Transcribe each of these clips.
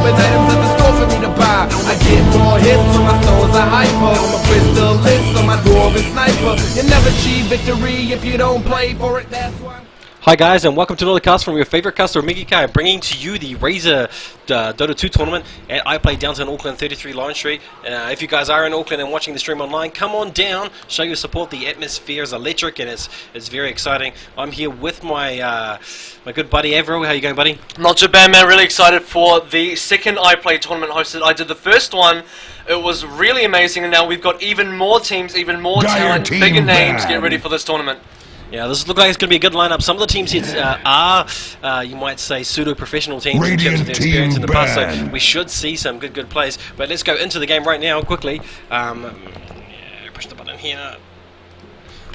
open items at the store for me to buy. I get more hits, so my stones are hyper. I'm a crystalist, so my dwarven sniper. You never achieve victory if you don't play for it, that's why. Hi guys, and welcome to another cast from your favorite caster, Miggy Kai, bringing to you the Razer Dota 2 tournament at iplay downtown Auckland, 33 Lion Street. If you guys are in Auckland and watching the stream online, come on down, show your support. The atmosphere is electric and it's very exciting. I'm here with my my good buddy Avril. How you going, buddy? Not too bad, man. Really excited for the second iplay tournament hosted. I did the first one. It was really amazing, and now we've got even more teams, even more talent, bigger names. Get ready for this tournament. Yeah, this looks like it's going to be a good lineup. Some of the teams here are, you might say, pseudo-professional teams in terms of their experience in the past, so we should see some good plays. But let's go into the game right now, quickly. Push the button here.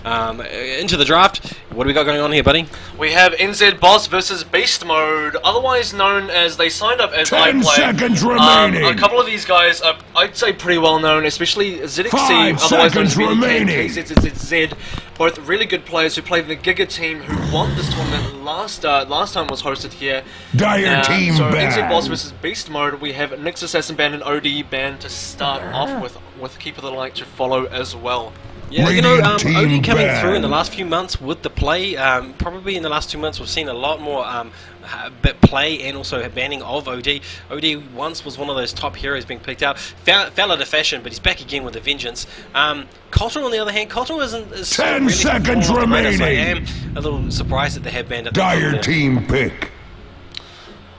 Into the draft. What do we got going on here, buddy? We have NZ Boss versus Beast Mode, otherwise known as, they signed up as 10 iplay. seconds remaining. A couple of these guys are, I'd say, pretty well known, especially ZXC, 5 otherwise known as seconds BDK, remaining. KZZZ, both really good players who played in the Giga team who won this tournament last time was hosted here. Dire team so banned. NZ Boss versus Beast Mode, we have Nyx Assassin banned and OD banned to start off with Keep of the Light to follow as well. Yeah, you know, Radiant team OD coming banned. through in the last few months with the play, probably in the last 2 months we've seen a lot more play and also banning of OD. OD once was one of those top heroes being picked out. Fell out of fashion, but he's back again with a vengeance. Cottrell, on the other hand, Cottrell is 10 really seconds fallen off the radar, so I remaining. am a little surprised that they have banned it. Dire team pick.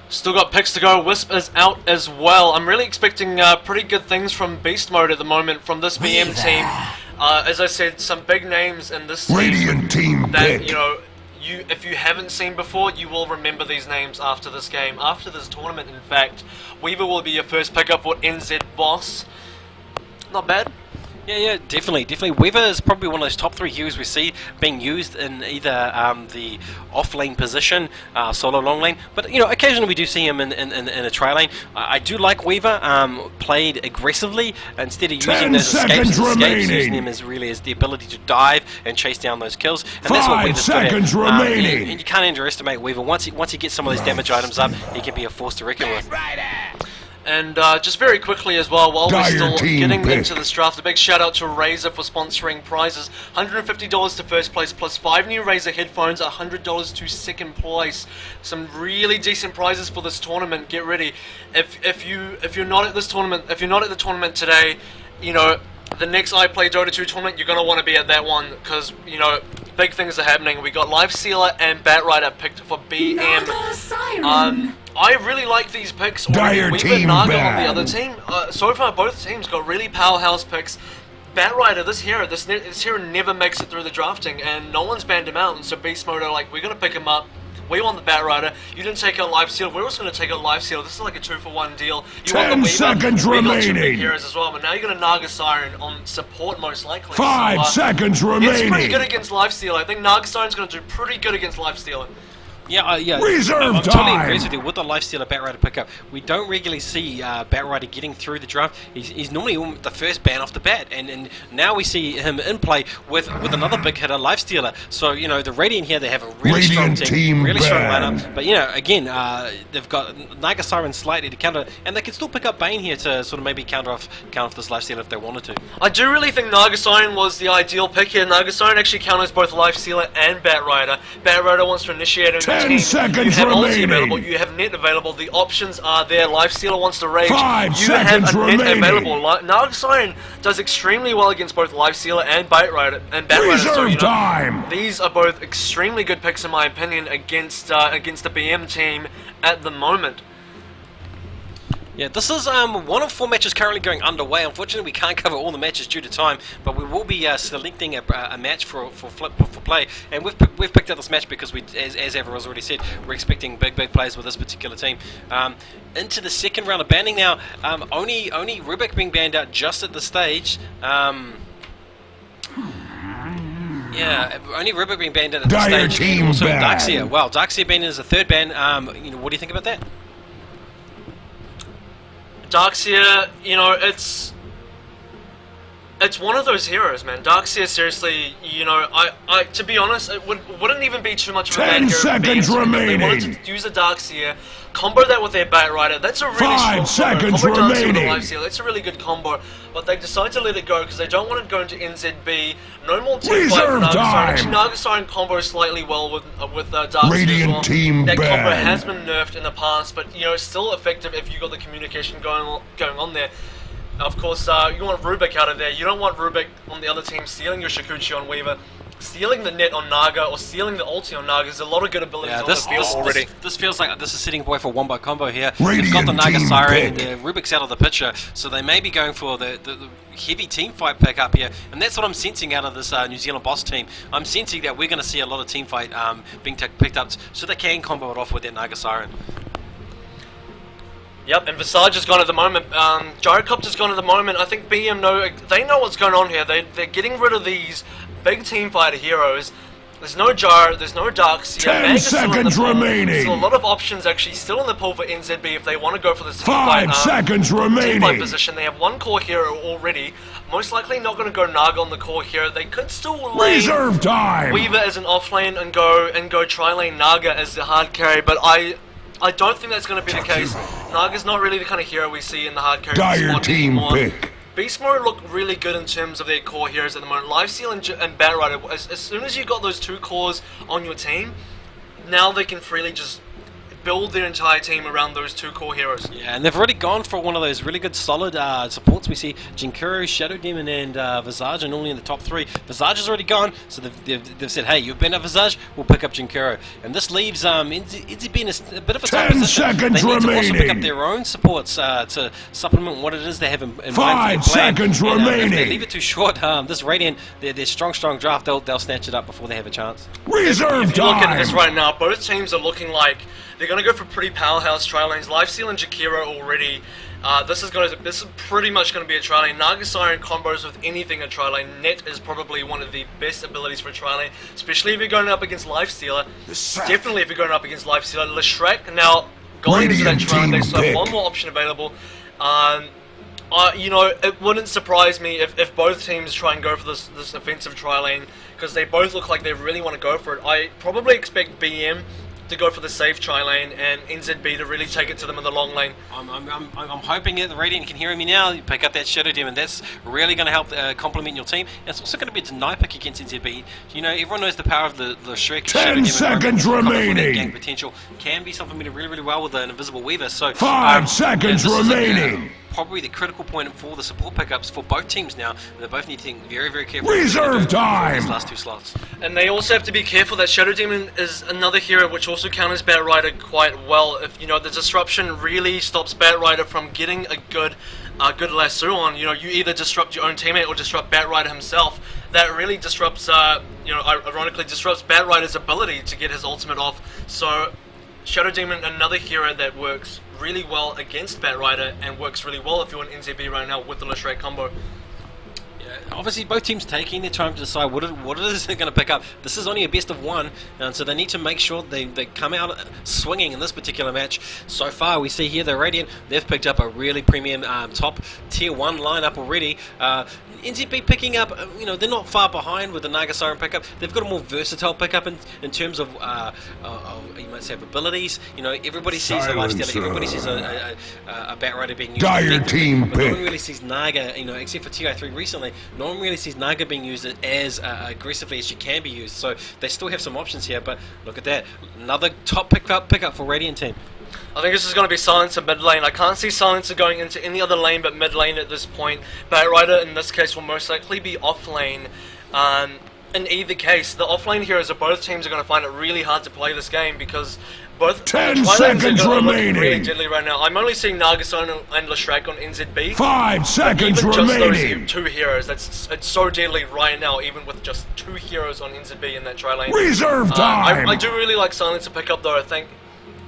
Still got picks to go. Wisp is out as well. I'm really expecting pretty good things from Beast Mode at the moment from this BM team. As I said, some big names in this Radiant team that, pick. you know, if you haven't seen before, you will remember these names after this game, after this tournament. In fact, Weaver will be your first pickup for NZ Boss. Not bad. Yeah, definitely. Weaver is probably one of those top 3 heroes we see being used in either the off-lane position, solo long lane, but you know, occasionally we do see him in a tri lane. I do like Weaver played aggressively instead of using those escapes, using him as really as the ability to dive and chase down those kills, and that's what 5 Weaver's good at. seconds remaining. And you can't underestimate Weaver. Once he gets some of those damage items up, he can be a force to reckon with. And just very quickly as well, while we're Dire still team getting pick. into this draft, a big shout out to Razer for sponsoring prizes. $150 to first place, plus 5 new Razer headphones, $100 to second place. Some really decent prizes for this tournament. Get ready. If you're not at this tournament, if you're not at the tournament today, you know, the next iplay Dota 2 tournament, you're gonna want to be at that one, because you know, big things are happening. We got Life Sealer and Batrider picked for BM. I really like these picks already. Dire We've team got Naga on the banned. other team. So far, both teams got really powerhouse picks. Batrider, this hero never makes it through the drafting, and no one's banned him out. And so Beast Mode are like, we're gonna pick him up. We want the Batrider. You didn't take out Life Seal. We're also going to take out Life Seal. This is like a 2-for-1 deal. You 10 want the Weaver. seconds We got 2 big remaining. heroes as well, but now you're going to Naga Siren on support most likely. 5 seconds remaining. It's pretty good against Life Steal. I think Naga Siren's going to do pretty good against Life Stealer. Yeah. Reserve I'm totally time. agrees with you with the Lifestealer Batrider pickup. We don't regularly see Batrider getting through the draft. He's normally the first ban off the bat, and now we see him in play with another big hitter, Lifestealer. So you know, the Radiant here, they have a really strong Radiant team, team really strong banned. lineup. But you know, again, they've got Naga Siren slightly to counter, and they can still pick up Bane here to sort of maybe counter off this Lifestealer if they wanted to. I do really think Naga Siren was the ideal pick here. Naga Siren actually counters both Life Stealer and Batrider. Batrider wants to initiate a 10 team. seconds You have ulti remaining. available, you have net available, the options are there. Life Stealer wants to rage. 5 You have seconds a net remaining. available. Naga Siren does extremely well against both Life Stealer and Batrider. Reserve So, you know, time. these are both extremely good picks in my opinion against the BM team at the moment. Yeah, this is one of 4 matches currently going underway. Unfortunately, we can't cover all the matches due to time, but we will be selecting a match for play. And we've picked out this match because we, as everyone's already said, we're expecting big plays with this particular team. Into the second round of banning now. Only Rubik being banned out just at the stage. Yeah, only Rubik being banned out at the Dire stage. team Also banned. Darkseer. Well, Darkseer banned as a 3rd ban. You know, what do you think about that? Darkseer, you know, it's It's one of those heroes, man. Darkseer, seriously, you know, I to be honest, it wouldn't even be too much of a bad 10 hero. seconds If they remaining. wanted to use a Darkseer, combo that with their Batrider, that's a really 5 strong combo. seconds Combo Darkseer with a remaining. Lifesteal, that's a really good combo. But they decide to let it go because they don't want to go into NZB. No more team fight for Reserve Nagasari. time. Actually, Nagasari combo slightly well with Darkseer Radiant as well. team that combo banned. has been nerfed in the past, but you know, it's still effective if you got the communication going on there. Of course, you want Rubik out of there. You don't want Rubik on the other team stealing your Shikuchi on Weaver, stealing the net on Naga, or stealing the ulti on Naga. There's a lot of good abilities Yeah, on the field already. this feels like this is setting away for one-by combo here. Radiant They've got the Naga team Siren, pick. Rubik's out of the picture, so they may be going for the heavy team fight pick up here, and that's what I'm sensing out of this New Zealand boss team. I'm sensing that we're going to see a lot of team fight being picked up, so they can combo it off with that Naga Siren. Yep, and Visage is gone at the moment. Gyrocopter's gone at the moment. I think BM they know what's going on here. They're getting rid of these big team fighter heroes. There's no Jar, there's no Darkseer. 10 Maga's still in the seconds pool. remaining. There's a lot of options actually still in the pool for NZB if they want to go for this team 5 fight. seconds Team fight remaining. position. They have one core hero already. Most likely not going to go Naga on the core hero. They could still lane Reserve time. Weaver as an off lane and go tri lane Naga as the hard carry, but I don't think that's going to be the case. Naga's not really the kind of hero we see in the hard carry Dire spot team anymore. pick. Beast Mode look really good in terms of their core heroes at the moment. Lifesteal and Batrider, as soon as you got those two cores on your team, now they can freely just build their entire team around those two core heroes. Yeah, and they've already gone for one of those really good solid supports. We see Jinkuru, Shadow Demon, and Visage, and only in the top three. Visage is already gone, so they've said, hey, you've been at Visage, we'll pick up Jinkuru. And this leaves NZB in a bit of a tough 10 position. seconds They need to also pick up remaining. their own supports to supplement what it is they have in mind 5 for their plan. seconds And, if they remaining. leave it too short, this Radiant, their strong draft, they'll snatch it up before they have a chance. Reserve If you look at this time. right now, both teams are looking like they're going to go for pretty powerhouse tri lanes. Lifesteal and Jakiro already. This is pretty much going to be a tri lane. Naga Siren combos with anything a tri lane. Net is probably one of the best abilities for a tri lane, especially if you're going up against Lifestealer. Definitely if you're going up against Lifestealer. Leshrek now going into that Radiant tri lane. They team still have pick. one more option available. You know, it wouldn't surprise me if both teams try and go for this offensive tri lane, because they both look like they really want to go for it. I probably expect BM to go for the safe tri lane and NZB to really take it to them in the long lane. I'm hoping that the Radiant can hear me now. You pick up that Shadow Demon. That's really going to help complement your team. And it's also going to be a deny pick against NZB. You know, everyone knows the power of the Shrek. 10 seconds remaining. Gang potential can be something really, really well with an Invisible Weaver. So 5 seconds this is remaining. probably the critical point for the support pickups for both teams now. They both need to think very, very carefully. Reserve for time. these last two slots. And they also have to be careful that Shadow Demon is another hero which also counters Batrider quite well. If you know the disruption really stops Batrider from getting a good lasso on, you know, you either disrupt your own teammate or disrupt Batrider himself. That really disrupts, you know, ironically disrupts Batrider's ability to get his ultimate off. So Shadow Demon, another hero that works really well against Batrider and works really well if you're an NZB right now with the Leshrek combo. Obviously, both teams taking their time to decide what it is they're going to pick up. This is only a best of one, and so they need to make sure they come out swinging in this particular match. So far, we see here the Radiant, they've picked up a really premium top tier 1 lineup already. NZB picking up, you know, they're not far behind with the Naga Siren pickup. They've got a more versatile pickup in terms of, you might say, abilities. You know, everybody sees the Lifestealer, Silencer. everybody sees a Batrider being used. Dire effectively, team but no one pick. really sees Naga, you know, except for TI3 recently, no one really sees Naga being used as aggressively as she can be used. So they still have some options here, but look at that. Another top pickup for Radiant team. I think this is going to be Silencer mid lane. I can't see Silencer going into any other lane but mid lane at this point. Batrider in this case will most likely be off lane. In either case, the off lane heroes of both teams are going to find it really hard to play this game because both 10 tri lanes seconds are going to look remaining. really deadly right now. I'm only seeing Nagason and Leshrek on NZB. 5 seconds Even just remaining. those two heroes, it's so deadly right now, even with just two heroes on NZB in that tri lane. Reserve time. I do really like Silencer pickup though. I think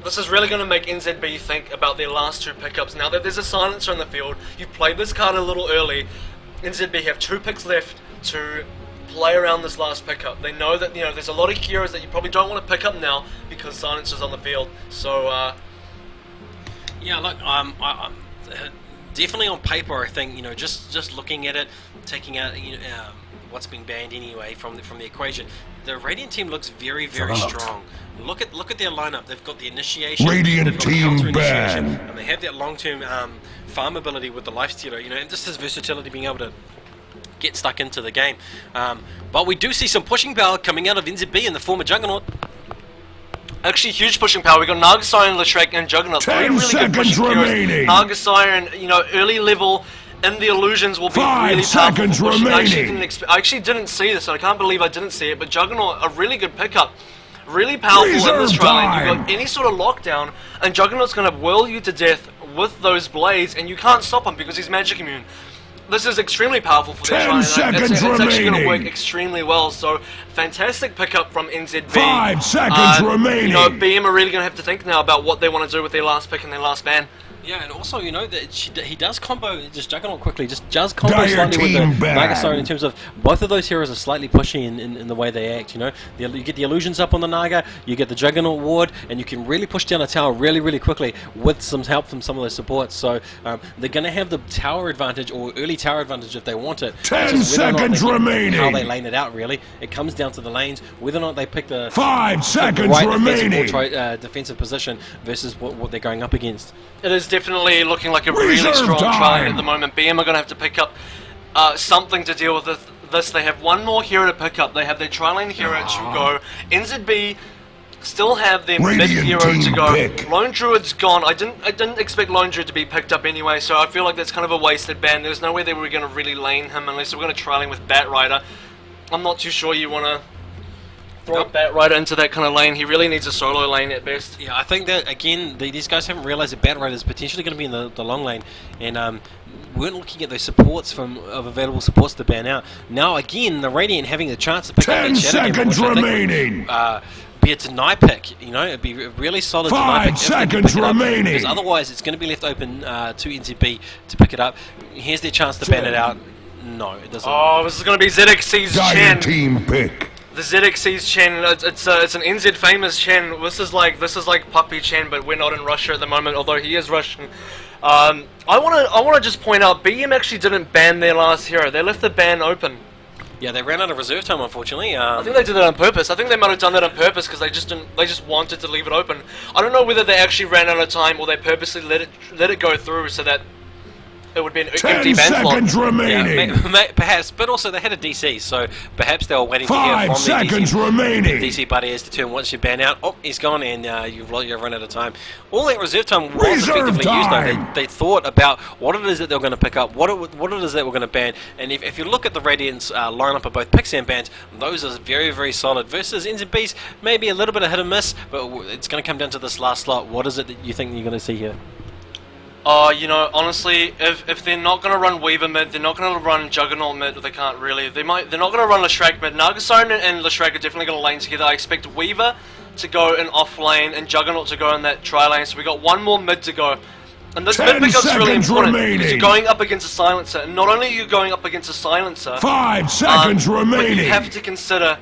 this is really going to make NZB think about their last two pickups. Now that there's a Silencer in the field, you've played this card a little early. NZB have 2 picks left to play around this last pickup. They know that, you know, there's a lot of heroes that you probably don't want to pick up now because Silencer's on the field. So Yeah, look, definitely on paper, I think, you know, just looking at it, taking out what's been banned anyway from the equation, the Radiant team looks very strong. Look at their lineup. They've got the initiation, Radiant they've got team counter initiation, ban. and they have that long-term farm ability with the lifestealer. You know, and just his versatility, being able to get stuck into the game. But we do see some pushing power coming out of NZB in the form of Juggernaut. Actually, huge pushing power. We got Nagasire, Leshrac, and Juggernaut. 10 Three really good seconds pushing heroes. remaining. Nagasire and early level in the illusions will be 5 really powerful. seconds for pushing. remaining. I actually didn't see this, and I can't believe I didn't see it. But Juggernaut, a really good pickup. Really powerful in this Reserve trial lane. You've time. got any sort of lockdown, and Juggernaut's going to whirl you to death with those blades, and you can't stop him because he's magic immune. This is extremely powerful for their 10 trial lane. seconds It's actually going to work remaining. extremely well. So, fantastic pickup from NZB. 5 seconds remaining. You know, BM are really going to have to think now about what they want to do with their last pick and their last ban. Yeah, and also, you know, that he does combo, just Juggernaut quickly, just does combo Dire slightly with the team ban. Nagasire in terms of both of those heroes are slightly pushy in the way they act, you know. You get the illusions up on the Naga, you get the Juggernaut ward, and you can really push down a tower really quickly with some help from some of those supports. So they're going to have the tower advantage, or early tower advantage if they want it. 10 It's just whether or not seconds they can- remaining. How they lane it out, really. It comes down to the lanes, whether or not they pick the 5 seconds right remaining. defensive position versus what they're going up against. It is definitely looking like a really Reserve strong trial time. at the moment. BM are going to have to pick up something to deal with this. They have one more hero to pick up. They have their trial lane hero to go. NZB still have their mid Radiant hero to team go. pick. Lone Druid's gone. I didn't expect Lone Druid to be picked up anyway, so I feel like that's kind of a wasted ban. There's no way they were going to really lane him unless we're going to trial him with Bat Rider. I'm not too sure you want to throw Bat Rider into that kind of lane. He really needs a solo lane at best. Yeah, I think that, again, these guys haven't realised that Bat Rider is potentially going to be in the long lane, and weren't looking at those supports of available supports to ban out. Now, again, the Radiant having the chance to pick up 10 that Shadow Gamer, seconds which I think remaining. would, be a deny pick, you know, it'd be a really solid deny 5 pick if they can seconds pick it up, remaining. because otherwise it's going to be left open to NZB to pick it up. Here's their chance to ban it out. No, it doesn't. Oh, this is going to be ZXC's Dire Chen. team pick. The ZXC's Chen, it's an NZ famous Chen. This is like Puppy Chen, but we're not in Russia at the moment, although he is Russian. I wanna just point out, BM actually didn't ban their last hero. They left the ban open. Yeah, they ran out of reserve time, unfortunately. I think they did that on purpose. I think they might have done that on purpose because they just wanted to leave it open. I don't know whether they actually ran out of time or they purposely let it go through so that it would be an 10 empty ban slot. seconds remaining. Perhaps, but also they had a DC, so perhaps they were waiting to hear 5 from seconds the remaining. DC buddy is determined once you ban out. Oh, he's gone, and you've run out of time. All that reserve time was Reserve effectively used. Though time. they thought about what it is that they were going to pick up, what it is that we're going to ban, and if you look at the Radiant's lineup of both picks and bans, those are very solid. Versus NZB's, maybe a little bit of hit and miss, but it's going to come down to this last slot. What is it that you think you're going to see here? You know, honestly, if they're not going to run Weaver mid, they're not going to run Juggernaut mid, they can't really. They're not going to run Leshrac mid. Nagasire and Leshrac are definitely going to lane together. I expect Weaver to go in off lane and Juggernaut to go in that tri lane. So we got one more mid to go. And this 10 mid pickup's really seconds important remaining. because you're going up against a silencer. And not only are you going up against a silencer, 5 seconds but remaining. you have to consider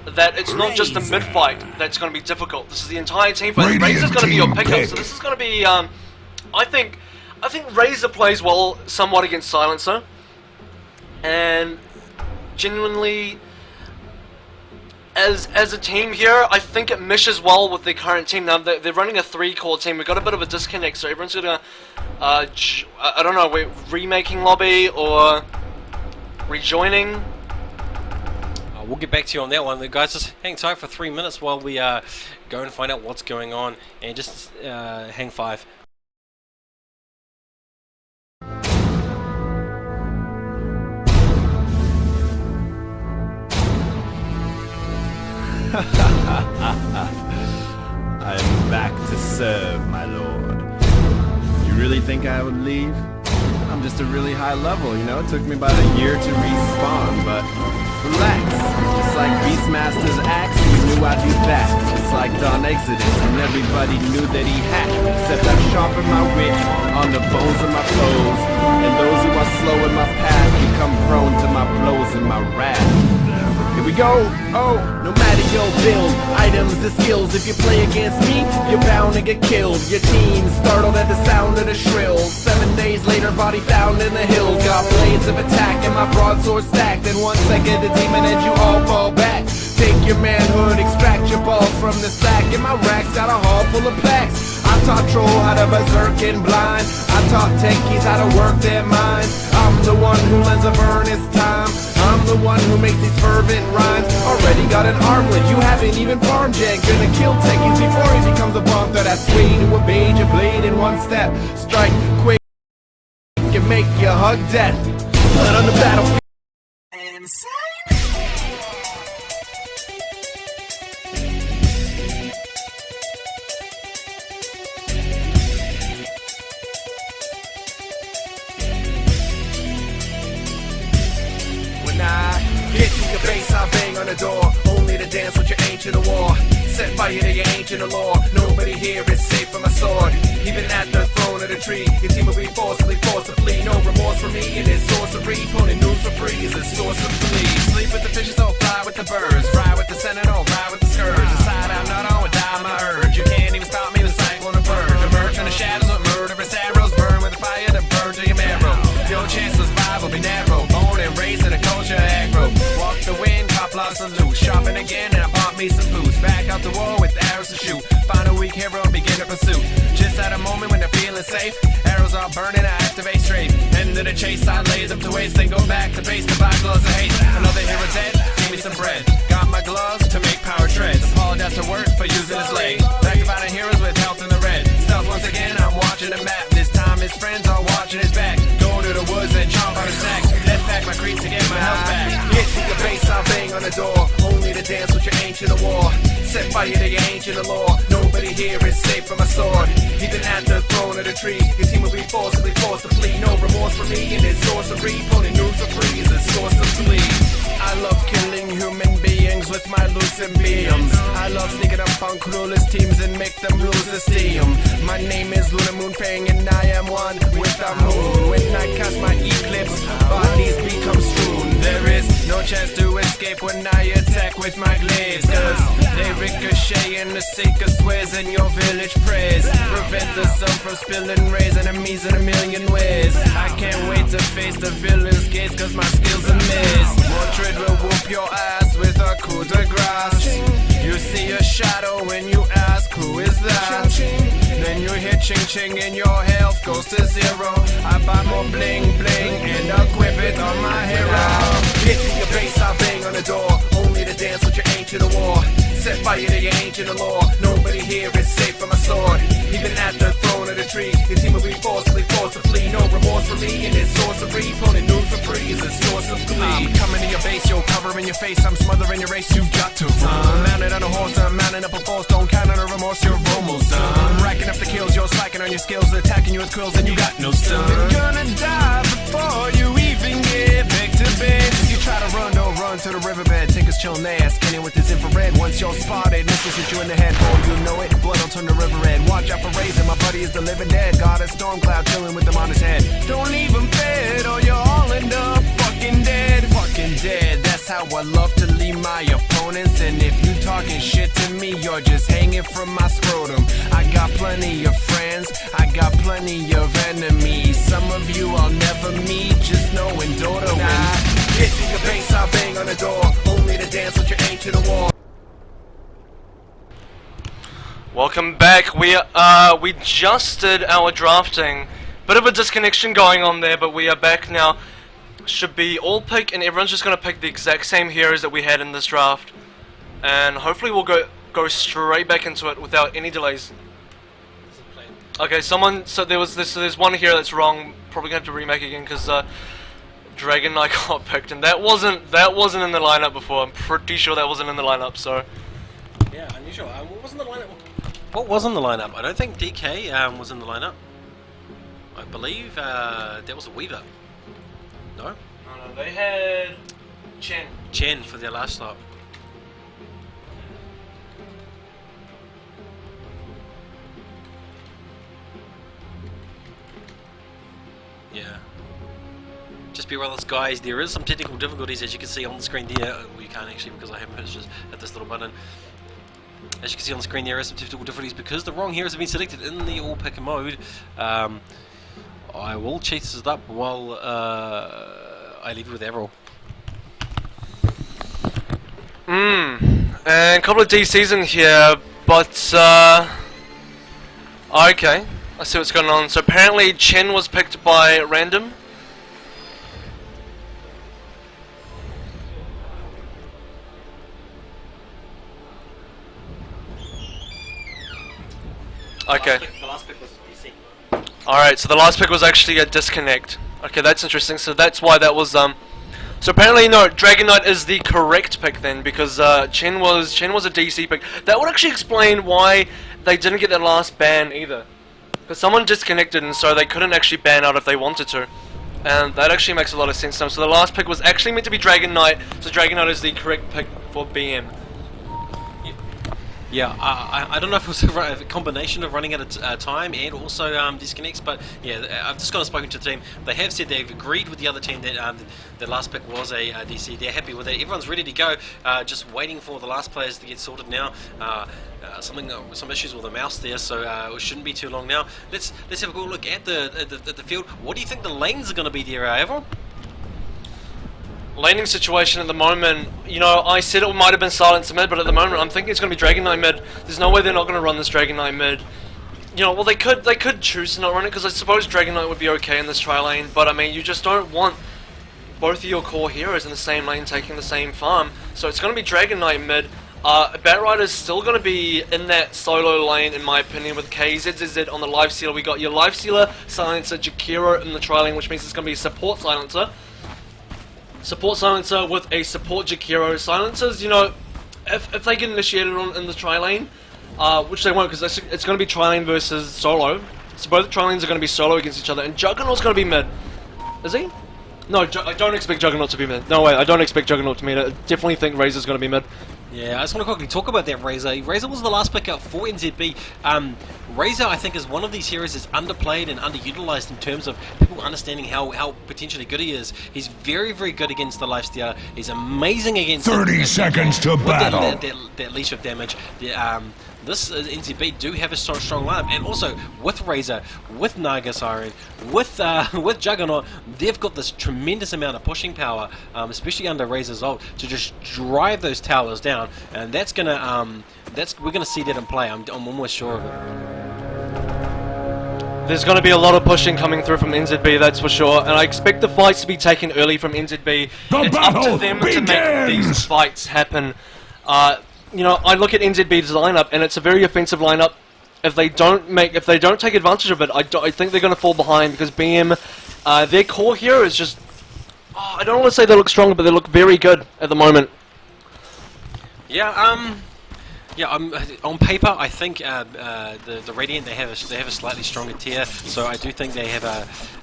that it's not just the mid fight that's going to be difficult. This is the entire team fight. Radiant Razer's going to be your team pickup. pick. So this is going to be, I think Razer plays well somewhat against Silencer, and genuinely, as a team here, I think it meshes well with their current team. Now they're running a 3-core team. We've got a bit of a disconnect, so everyone's gonna, I don't know, we're remaking lobby or rejoining. We'll get back to you on that one. The guys, just hang tight for 3 minutes while we go and find out what's going on, and just hang 5. I'm back to serve, my lord. You really think I would leave? I'm just a really high level, you know? It took me about a year to respawn, but relax. Just like Beastmaster's axe, you knew I'd be back. Just like Dawn Exodus, and everybody knew that he had. Except I've sharpened my wit on the bones of my foes, and those who are slow in my path become prone to my blows and my wrath. It we go. Oh, no matter your build, items and skills, if you play against me, you're bound to get killed. Your team startled at the sound of the shrill. 7 days later, body found in the hills. Got blades of attack and my broadsword stacked. In 1 second, the demon and you all fall back. Take your manhood, extract your balls from the sack. And my rack's got a haul full of packs. I taught troll how to berserk and blind. I taught techies how to work their minds. I'm the one who lends a earnest time. I'm the one who makes these fervent rhymes. Already got an armlet, you haven't even farmed yet. Gonna kill techies before he becomes a bomb that I sway to evade your blade in 1 step. Strike quick and make you hug death. Blood on the battlefield. Hit to your base, I bang on the door, only to dance with your ancient of war. Set fire to your ancient of law. Nobody here is safe from my sword. Even at the throne of the tree, your team will be forcibly forced to flee. No remorse for me and it's sorcery. Pulling news for free is a source of glee. Sleep with the fishes, don't fly with the birds. Ride with the senate, don't ride with the scourge. Decide I'm not on, die my urge. You can't even stop me with cyclone of bird. Emerge from the shadows with murderous arrows. Burn with the fire to burn to your marrow. Your chance to survive will be narrow. Born and raised in a culture aggro. Walk the wind, cop lots of loot. Shopping again and I bought me some boots. Back out the war with arrows to shoot. Find a weak hero and begin a pursuit. Just at a moment when they're feeling safe. Arrows are burning, I activate straight. End of the chase, I lay them to waste. Then go back to base to buy gloves of hate. Another hero dead, give me some bread. Got my gloves to make power treads. Apologize to work for using his leg. Back to fighting heroes with health in the red. Stealth once again, I'm watching the map. This time his friends are watching his back. Go to the woods and chomp on his sack. Death pack my creeps to get my health back. Get to your base, I bang on the door, only to dance with your ancient of war. Set fire to your ancient of law. Nobody here is safe from my sword. Even at the throne of the tree, your team will be forcibly forced to flee. No remorse for me and it's sorcery. Pulling news for free is a source of glee. I love killing human beings with my lucid beams. I love sneaking up on clueless teams and make them lose esteem. My name is Luna Moonfang and I am one with the moon. When I cast my eclipse, bodies become strewn. There is no chance to escape when I attack with my glaives. Cause they ricochet and the seeker swears in your village prays. Prevent the sun from spilling rays, enemies in a million ways. I can't wait to face the villain's gates cause my skills are miss. Mordred will whoop your ass with a coup de grace. You see a shadow when you ask who is that. Then you hear ching ching and your health goes to zero. I buy more bling bling and equip it on my hero. Get to your base, I bang on the door, only to dance with your ancient of war. Set fire to your ancient of law. Nobody here is safe from my sword. Even at the throne of the tree, your team will be forcibly forced to flee. No remorse for me and it's sorcery. Pulling news for free is a source of glee. I'm coming to your base, yo, covering your face. I'm smothering your race, you've got to run. Mounted on a horse, I'm mounting up a force. Don't count on a remorse, you're almost done. Racking up the kills, you're slacking on your skills. Attacking you with quills and you got no stun. You're gonna die before you even get back to base. You try to run, don't run to the riverbed. Take us chillin' ass, skinning with this infrared. Once you're spotted, missiles hit you in the head. Oh, you know it, blood will turn the river red. Watch out for Razer, my buddy is the living dead. Got a storm cloud chilling with them on his head. Don't leave him fed or you're all end up fucking dead. Fucking dead, that's how I love to leave my opponents. And if you talking shit to me, you're just hanging from my scrotum. I got plenty of friends, I got plenty of enemies. Some of you I'll never meet, just know in Dota when get to your base, I bang on the door, only to dance with your ancient of war. Welcome back. We just did our drafting. Bit of a disconnection going on there, but we are back now. Should be all pick, and everyone's just gonna pick the exact same heroes that we had in this draft, and hopefully we'll go straight back into it without any delays. Okay, there's one hero that's wrong. Probably gonna have to remake again because Dragon Knight got picked, and that wasn't in the lineup before. I'm pretty sure that wasn't in the lineup. So yeah, unusual. What was in the lineup? What was in the lineup? I don't think DK was in the lineup. I believe there was a Weaver. No? No, they had Chen for their last slot. Yeah. Just bear with us, guys. There is some technical difficulties, as you can see on the screen there. Well, you can't actually because I haven't just hit this little button. As you can see on the screen, there are some technical difficulties because the wrong heroes have been selected in the all-pick mode. I will chase this up while I leave you with Avril. And a couple of DCs in here, but okay, I see what's going on. So apparently Chen was picked by random. Okay. The last pick was DC. Alright, so the last pick was actually a disconnect. Okay, that's interesting. So that's why that was so apparently no, Dragon Knight is the correct pick then, because Chen was a DC pick. That would actually explain why they didn't get their last ban either. Because someone disconnected and so they couldn't actually ban out if they wanted to. And that actually makes a lot of sense now. So the last pick was actually meant to be Dragon Knight, so Dragon Knight is the correct pick for BM. Yeah, I don't know if it was a combination of running out of time and also disconnects, but yeah, I've just gone and spoken to the team. They have said they've agreed with the other team that the last pick was a DC. They're happy with it. Everyone's ready to go, just waiting for the last players to get sorted now. Some issues with the mouse there, so it shouldn't be too long now. Let's have a good look at the field. What do you think the lanes are going to be there, Avon? Laning situation at the moment, you know, I said it might have been Silence mid, but at the moment I'm thinking it's going to be Dragon Knight mid. There's no way they're not going to run this Dragon Knight mid. You know, well they could choose to not run it, because I suppose Dragon Knight would be okay in this tri lane, but I mean, you just don't want both of your core heroes in the same lane taking the same farm. So it's going to be Dragon Knight mid. Batrider's still going to be in that solo lane, in my opinion, with KZZZ on the Life Stealer. We got your Life Stealer, Silencer, Jakiro in the tri lane, which means it's going to be a support Silencer. Support Silencer with a support Jakiro. Silencers, you know, if they get initiated in the tri lane, which they won't, because it's going to be tri lane versus solo. So both tri lanes are going to be solo against each other, and Juggernaut's going to be mid. Is he? No, I don't expect Juggernaut to be mid. No way, I don't expect Juggernaut to be mid. I definitely think Razer's going to be mid. Yeah, I just want to quickly talk about that Razer. Razer was the last pick out for NZB. Razer, I think, is one of these heroes that's underplayed and underutilized in terms of people understanding how potentially good he is. He's very, very good against the Lifestealer. He's amazing against 30 seconds to battle. That leash of damage. This NZB do have a strong lineup, and also with Razer, with Naga Siren, with Juggernaut, they've got this tremendous amount of pushing power, especially under Razer's ult, to just drive those towers down, and that's gonna we're gonna see that in play. I'm almost sure of it. There's going to be a lot of pushing coming through from NZB, that's for sure, and I expect the fights to be taken early from NZB. It's up to them to make these fights happen. You know, I look at NZB's lineup, and it's a very offensive lineup. If they don't take advantage of it, I think they're going to fall behind, because BM, their core hero is just, I don't want to say they look stronger, but they look very good at the moment. Yeah, on paper, I think the Radiant they have a slightly stronger tier, so I do think they have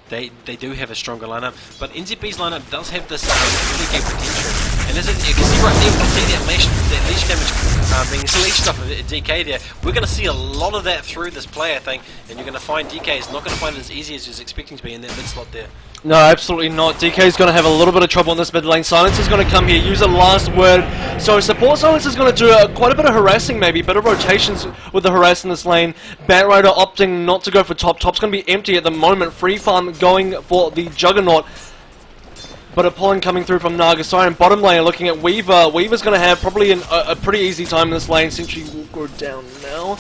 they do have a stronger lineup. But NZB's lineup does have this really good potential, and as you can see right there, we can see that leash damage being leashed off of DK there. We're going to see a lot of that through this play, I think, and you're going to find DK is not going to find it as easy as he was expecting to be in that mid slot there. No, absolutely not. DK is going to have a little bit of trouble in this mid lane. Silence is going to come here, use a last word. So support Silence is going to do quite a bit of harassing, maybe, a bit of rotations with the harass in this lane. Batrider opting not to go for top. Top's going to be empty at the moment. Free farm going for the Juggernaut. But a pulling coming through from Naga Siren. Bottom lane looking at Weaver. Weaver's going to have probably a pretty easy time in this lane. Sentry will go down now.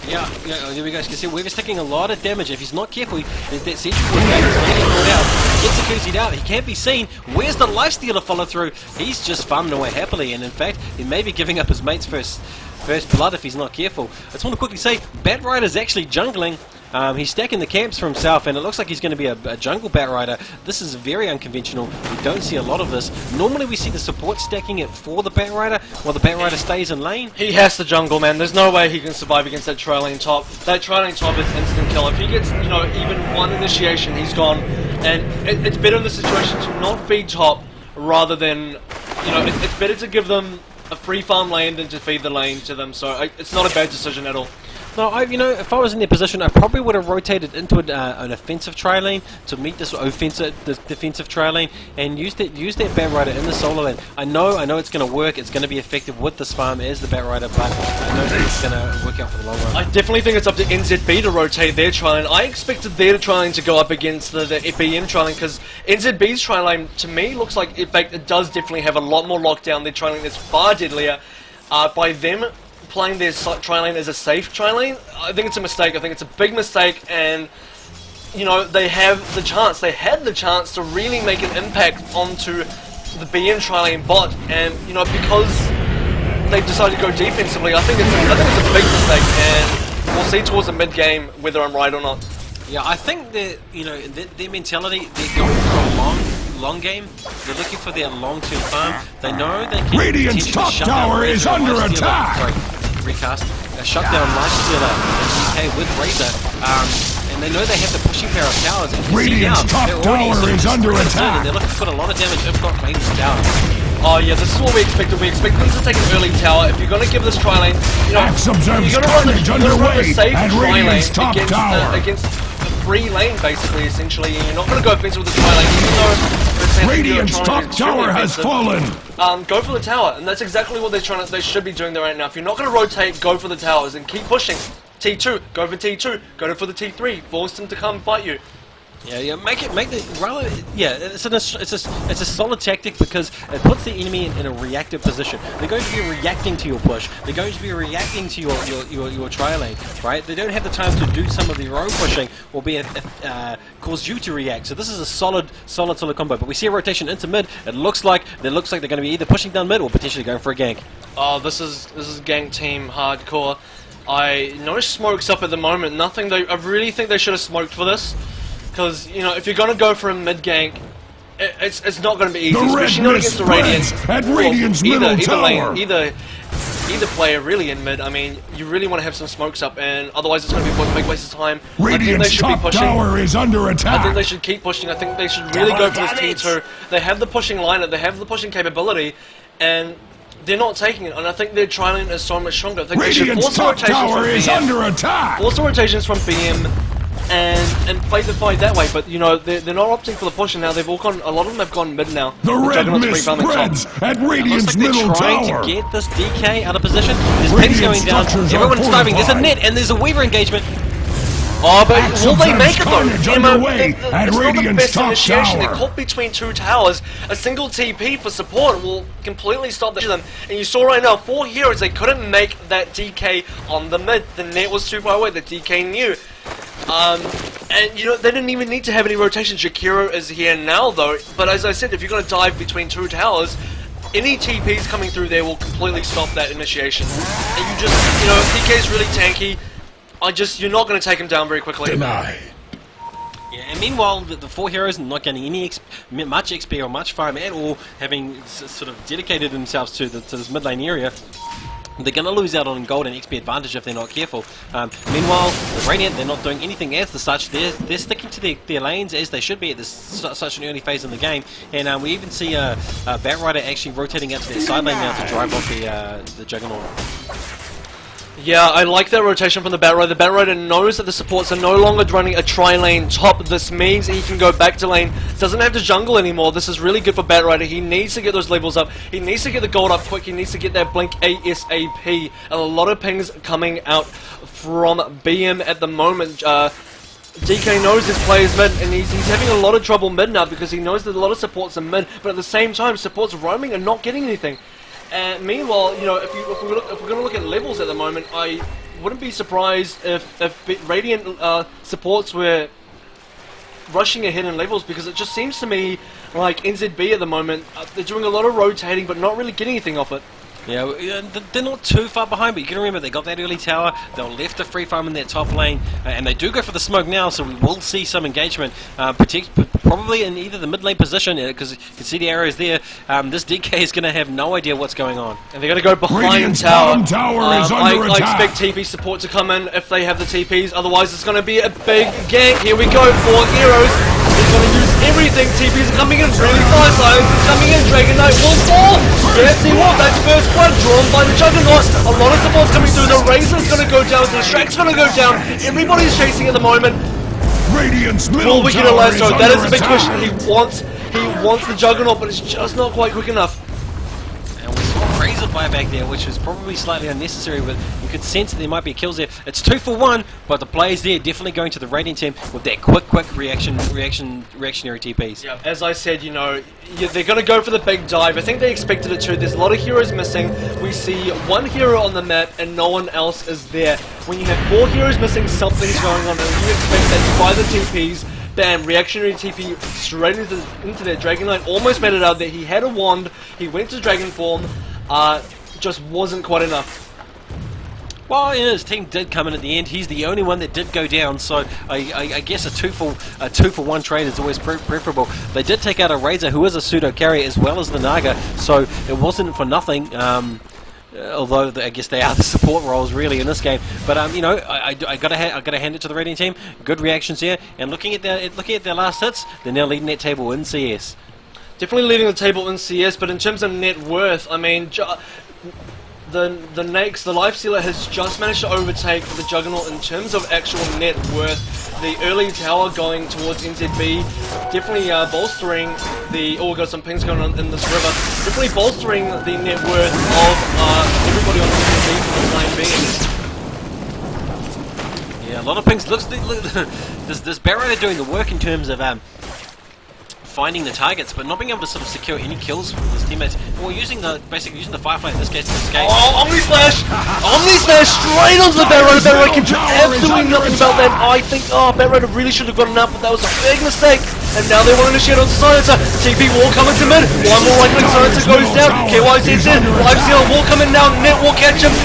Yeah, there we go. You can see Weaver's taking a lot of damage. If he's not careful, that Sentry will get out. Gets accused out. He can't be seen. Where's the Lifestealer follow through? He's just farming away happily, and in fact, he may be giving up his mate's first blood if he's not careful. I just want to quickly say, Batrider's actually jungling. He's stacking the camps for himself, and it looks like he's going to be a jungle Batrider. This is very unconventional. We don't see a lot of this. Normally we see the support stacking it for the Batrider, while the Batrider stays in lane. He has to jungle, man. There's no way he can survive against that tri-lane top. That tri-lane top is instant kill. If he gets, you know, even one initiation, he's gone. And it's better in this situation to not feed top, rather than, you know, it's better to give them a free farm lane than to feed the lane to them. So it's not a bad decision at all. No, you know, if I was in their position, I probably would have rotated into an offensive tri lane to meet this defensive tri lane, and use that Bat Rider in the solo lane. I know it's going to work. It's going to be effective with this farm as the Bat Rider, but I know that it's going to work out for the long run. I definitely think it's up to NZB to rotate their tri lane. I expected their tri lane to go up against the BM tri lane, because NZB's tri lane to me looks like, in fact, it does definitely have a lot more lockdown. Their tri lane is far deadlier. By them playing their tri lane as a safe tri lane, I think it's a mistake. I think it's a big mistake, and you know, they had the chance to really make an impact onto the BM tri lane bot, and you know, because they decided to go defensively, I think it's a big mistake, and we'll see towards the mid game whether I'm right or not. Yeah, I think that, you know, their mentality, they're going for a long game. They're looking for their long-term farm. They know they can Radiant's potentially top shut down tower Razer is and under Lifestealer. attack. Sorry, recast. Shut down Lifestealer and DK with Razer. And they know they have the pushing power of towers. And Radiant's top tower is under attack. And they're looking to put a lot of damage if not making the tower. Oh yeah, this is what we expected. We expect them to take an early tower. If you're going to give this tri lane, you know, Axe observes you're going carnage to run the underway safe at tri lane Radiant's top tower. against a free lane, basically, essentially. And you're not going to go offensive with the tri lane, even though Radiant's top tower has fallen. Go for the tower, and that's exactly what they should be doing there right now. If you're not going to rotate, go for the towers and keep pushing. T2, go for T2, go for the T3, force them to come fight you. Yeah, it's a solid tactic because it puts the enemy in a reactive position. They're going to be reacting to your push. They're going to be reacting to your tri lane, right? They don't have the time to do some of their own pushing or cause you to react. So this is a solid combo. But we see a rotation into mid. It looks like they're going to be either pushing down mid or potentially going for a gank. Oh, this is gank team hardcore. No smokes up at the moment. Nothing. I really think they should have smoked for this. Because, you know, if you're going to go for a mid gank, it's not going to be easy, especially not against the Radiant. At Radiant's middle tower. Either player really in mid. I mean, you really want to have some smokes up, and otherwise it's going to be a big waste of time. Radiant's top tower is under attack. I think they should keep pushing. I think they should really go for this T2. They have the pushing lineup, they have the pushing capability, and they're not taking it. And I think their tri lane is so much stronger. I think they should force the rotations from BM. Under attack. Force the rotations from BM. And play the fight that way, but you know they're not opting for the push, and now they've all gone. A lot of them have gone mid now. The red mist spreads at Radiant's middle tower. Trying to get this DK out of position. There's pings going down. Everyone's diving. There's a net and there's a Weaver engagement. Oh, but will they make it though? It's not the best initiation. They're caught between two towers. A single TP for support will completely stop them. And you saw right now, 4 heroes, they couldn't make that DK on the mid. The net was too far away. The DK knew. And you know, they didn't even need to have any rotation. Jakiro is here now though, but as I said, if you're going to dive between two towers, any TPs coming through there will completely stop that initiation. And you just, you know, DK is really tanky. You're not going to take him down very quickly. Denied. Yeah, and meanwhile, the 4 heroes not getting any much XP or much farm at all, having sort of dedicated themselves to this mid lane area. They're going to lose out on gold and XP advantage if they're not careful. Meanwhile, the Radiant, they're not doing anything as such. They're sticking to their lanes as they should be at this such an early phase in the game. And we even see a Bat Rider actually rotating out to their side lane now to drive off the Juggernaut. Yeah, I like that rotation from the Bat Rider. The Bat Rider knows that the supports are no longer running a tri-lane top. This means he can go back to lane. Doesn't have to jungle anymore. This is really good for Bat Rider. He needs to get those levels up. He needs to get the gold up quick. He needs to get that blink ASAP. And a lot of pings coming out from BM at the moment. DK knows his player's mid, and he's having a lot of trouble mid now because he knows that a lot of supports are mid, but at the same time, supports roaming and not getting anything. And meanwhile, you know, if we're going to look at levels at the moment, I wouldn't be surprised if Radiant supports were rushing ahead in levels, because it just seems to me like NZB at the moment, they're doing a lot of rotating but not really getting anything off it. Yeah, they're not too far behind, but you can remember they got that early tower, they were left a free farm in that top lane, and they do go for the smoke now, so we will see some engagement, probably in either the mid lane position, because you can see the arrows there. This DK is going to have no idea what's going on. And they're going to go behind tower. I expect TP support to come in if they have the TPs, otherwise it's going to be a big gank. Here we go, 4 heroes. They're going to use everything. TPs are coming in really fast. Silence is coming in. Dragon Knight will fall. Yes, he will. That's first blood drawn by the Juggernaut. A lot of supports coming through. The Razor's going to go down. The Shrek's going to go down. Everybody's chasing at the moment. Radiant's middle Will we get a tower last is throw? That is a big under question. attack. He wants the Juggernaut, but it's just not quite quick enough. And we saw Razer buyback there, which was probably slightly unnecessary, but you could sense that there might be kills there. It's 2 for 1, but the players there definitely going to the Radiant team with that quick reactionary TPs. Yeah, as I said, you know, they're going to go for the big dive. I think they expected it too. There's a lot of heroes missing. We see one hero on the map and no one else is there. When you have 4 heroes missing, something's going on, and you expect that by the TPs. Bam, reactionary TP straight into their Dragon Knight. Almost made it out there. He had a wand. He went to Dragon form. Just wasn't quite enough. Well, yeah, his team did come in at the end. He's the only one that did go down, so I guess a 2 for 1 trade is always preferable. They did take out a Razer, who is a pseudo carry, as well as the Naga, so it wasn't for nothing. Although I guess they are the support roles really in this game, but you know, I gotta hand it to the Radiant team. Good reactions here, and looking at their last hits, they're now leading that table in CS. Definitely leading the table in CS, but in terms of net worth, I mean, the Lifestealer has just managed to overtake the Juggernaut in terms of actual net worth. The early tower going towards NZB, definitely bolstering the... Oh, we've got some pings going on in this river. Definitely bolstering the net worth of everybody on NZB for the time being. Yeah, a lot of pings. Look, this Barrow doing the work in terms of finding the targets, but not being able to sort of secure any kills from his teammates. Or basically using the Firefly in this case to escape. Oh, Omni Slash! Omni Slash straight onto the Batroid. Batroid can do absolutely nothing about that. I think, Batroid really should have gotten up, but that was a big mistake. And now they want to initiate onto Silencer. TP wall coming to mid. One more right click, Silencer goes down. KYZ's in. Lifestealer will come in now. Net will catch him.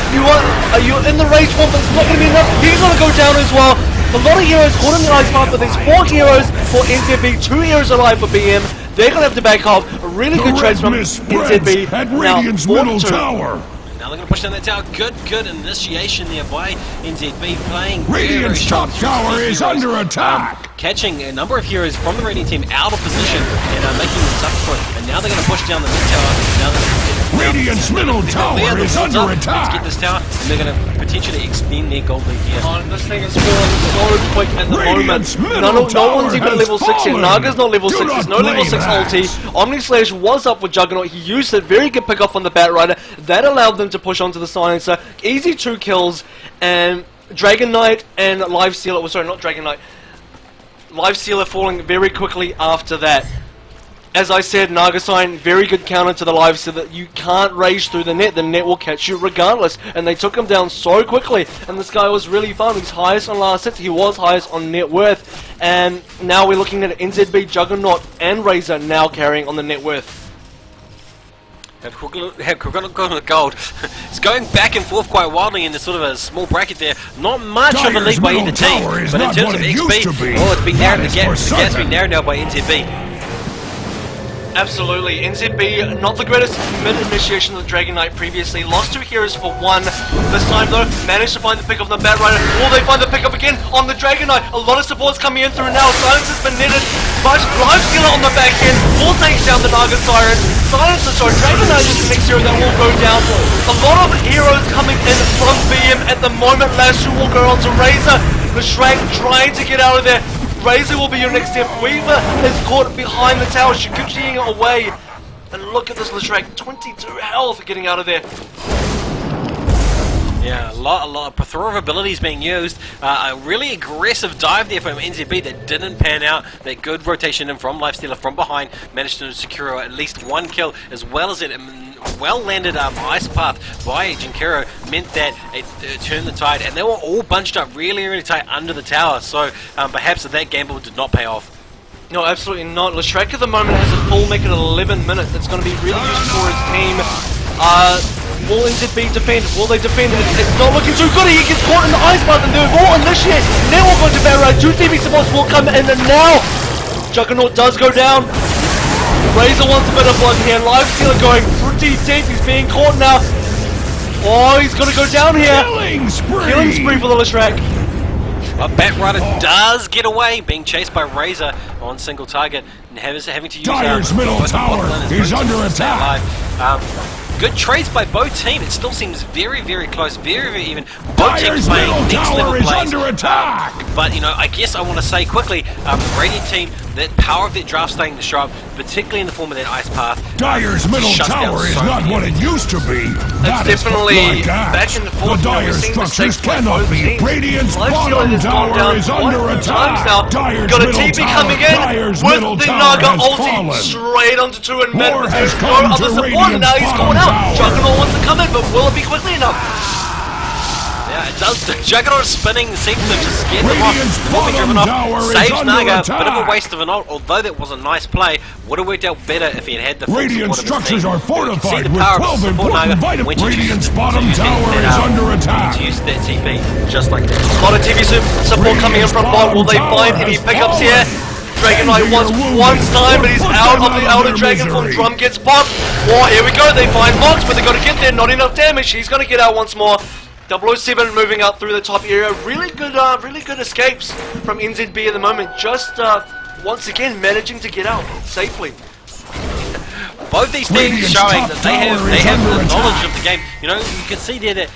Are you in the rage one, but it's not going to be enough. He's going to go down as well. A lot of heroes caught in the ice path, but there's 4 heroes for NZB, 2 heroes alive for BM. They're going to have to back off. A really good trades from NZB. At Radiant's middle tower. Now they're going to push down that tower. Good initiation there by NZB, playing Radiant's top tower is under attack. Catching a number of heroes from the Radiant team out of position and making them suffer for it. And now they're going to push down the mid tower. Now Radiant's middle tower is under attack. Let's get this tower, and they're going to potentially extend their gold lead here. Oh, this thing is falling so quick at the moment. No one's even level 6 here. Naga's not level 6. There's no level 6 ulti. Omni Slash was up with Juggernaut. He used it. Very good pick off on the Bat Rider. That allowed them to push onto the Silencer. Easy 2 kills. And Dragon Knight and Lifestealer. Oh, sorry, not Dragon Knight. Lifestealer falling very quickly after that. As I said, Naga Sign, very good counter to the live so that you can't rage through the net will catch you regardless. And they took him down so quickly, and this guy was really fun. He's highest on last hits, he was highest on net worth, and now we're looking at NZB, Juggernaut, and Razer now carrying on the net worth. Have Gold. It's going back and forth quite wildly in this sort of a small bracket there. Not much of a lead by either team, but in terms of XP, it's been narrowed. The gap's been narrowed now by NZB. Absolutely. NZB, not the greatest mid-initiation of the Dragon Knight previously. Lost 2 heroes for 1. This time, though, managed to find the pick of the Bat Rider. Will they find the pick up again on the Dragon Knight? A lot of supports coming in through now. Silence has been netted, but Lifestealer on the back end will take down the Naga Siren. Dragon Knight is the next hero that will go down. A lot of heroes coming in from BM at the moment. Last 2 will go on to Razer. The Shrek trying to get out of there. Razer will be your next step. Weaver is caught behind the tower, Shikuchiing it away. And look at this Leshrac, 22 health getting out of there. Yeah, a lot of plethora of abilities being used. A really aggressive dive there from NZB that didn't pan out. That good rotation in from Lifestealer from behind managed to secure at least 1 kill, as well as it well-landed ice path by Jinkero meant that it turned the tide, and they were all bunched up really tight under the tower. So perhaps that gamble did not pay off. No, absolutely not. Leshrac at the moment has a full mech at 11 minutes. It's going to be really useful for his team. Will NZB defend? Will they defend? It's not looking too good. He gets caught in the ice path and they will initiate. Now we're going to Barrow. 2 TV supports will come in, and now Juggernaut does go down. Razer wants a bit of blood here. Lifestealer going pretty deep. He's being caught now. Oh, he's going to go down here. Killing spree! Killing spree for the Leshrac. But Batrider does get away, being chased by Razer on single target, and having to use Dire's middle tower is under attack. Good trades by both teams. It still seems very, very close, very, very even. Both teams Dire's playing middle next level tower is plays. under attack. But you know, I guess I want to say quickly, the Radiant team, that power of their draft starting to show up, particularly in the form of that Ice Path. Dire's middle shuts down tower is so not many what it used to be. That is definitely broadcast. back in the fourth. The We're Dire seeing structures mistakes by cannot both be. teams. Radiant's Life bottom Stealer has gone tower down is quite a under few times attack. now. Dire's Got a middle TP tower. coming in Dire's with middle the tower Naga has ulti fallen. straight onto 2 and mid. War But has there's no come other to support, and now he's Radiant's going bottom out. tower. Juggernaut wants to come in, but will it be quickly enough? Yeah, it does. Juggernaut spinning seems to just get the rock. Radiant's The ball being driven bottom off. tower is Saves under Naga. attack. Bit of a waste of an ult, although that was a nice play. Would have worked out better if he had the full Radiant support of his structures team. are You can see fortified the with power of 12 support Naga important vitamins. when to use Radiant's it. bottom To use tower that, is under attack. To use that TP, just like that. A lot of TV support coming in from bot. Will they find any pickups here? Dragon Knight wants one time, but he's out of the Elder Dragon form. Drum gets popped. Oh, here we go. They find Mox, but they got to get there. Not enough damage. He's going to get out once more. 007 moving out through the top area. Really good escapes from NZB at the moment. Just once again managing to get out safely. Both these teams Radiant's showing top that they have tower the is under knowledge attack. of the game. You know, you can see there that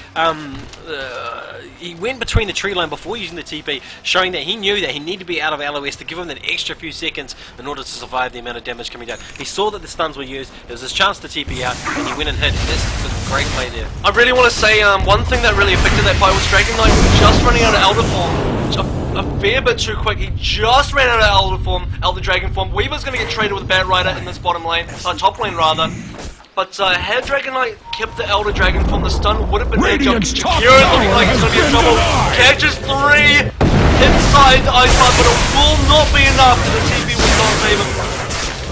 he went between the tree line before using the TP, showing that he knew that he needed to be out of LOS to give him that extra few seconds in order to survive the amount of damage coming down. He saw that the stuns were used, it was his chance to TP out, and he went and hit. That's a great play there. I really want to say one thing that really affected that fight was Dragon Knight just running out of Elder form. A fair bit too quick. He just ran out of Elder Dragon form. Weaver's going to get traded with Batrider in this bottom lane, top lane rather. But had Dragon Knight kept the Elder Dragon form, the stun would have been there. Radiant's top Jakiro looking tower like he's has going to be in been trouble. denied. Catches 3 inside the Ice Path, but it will not be enough. The TP will not save him.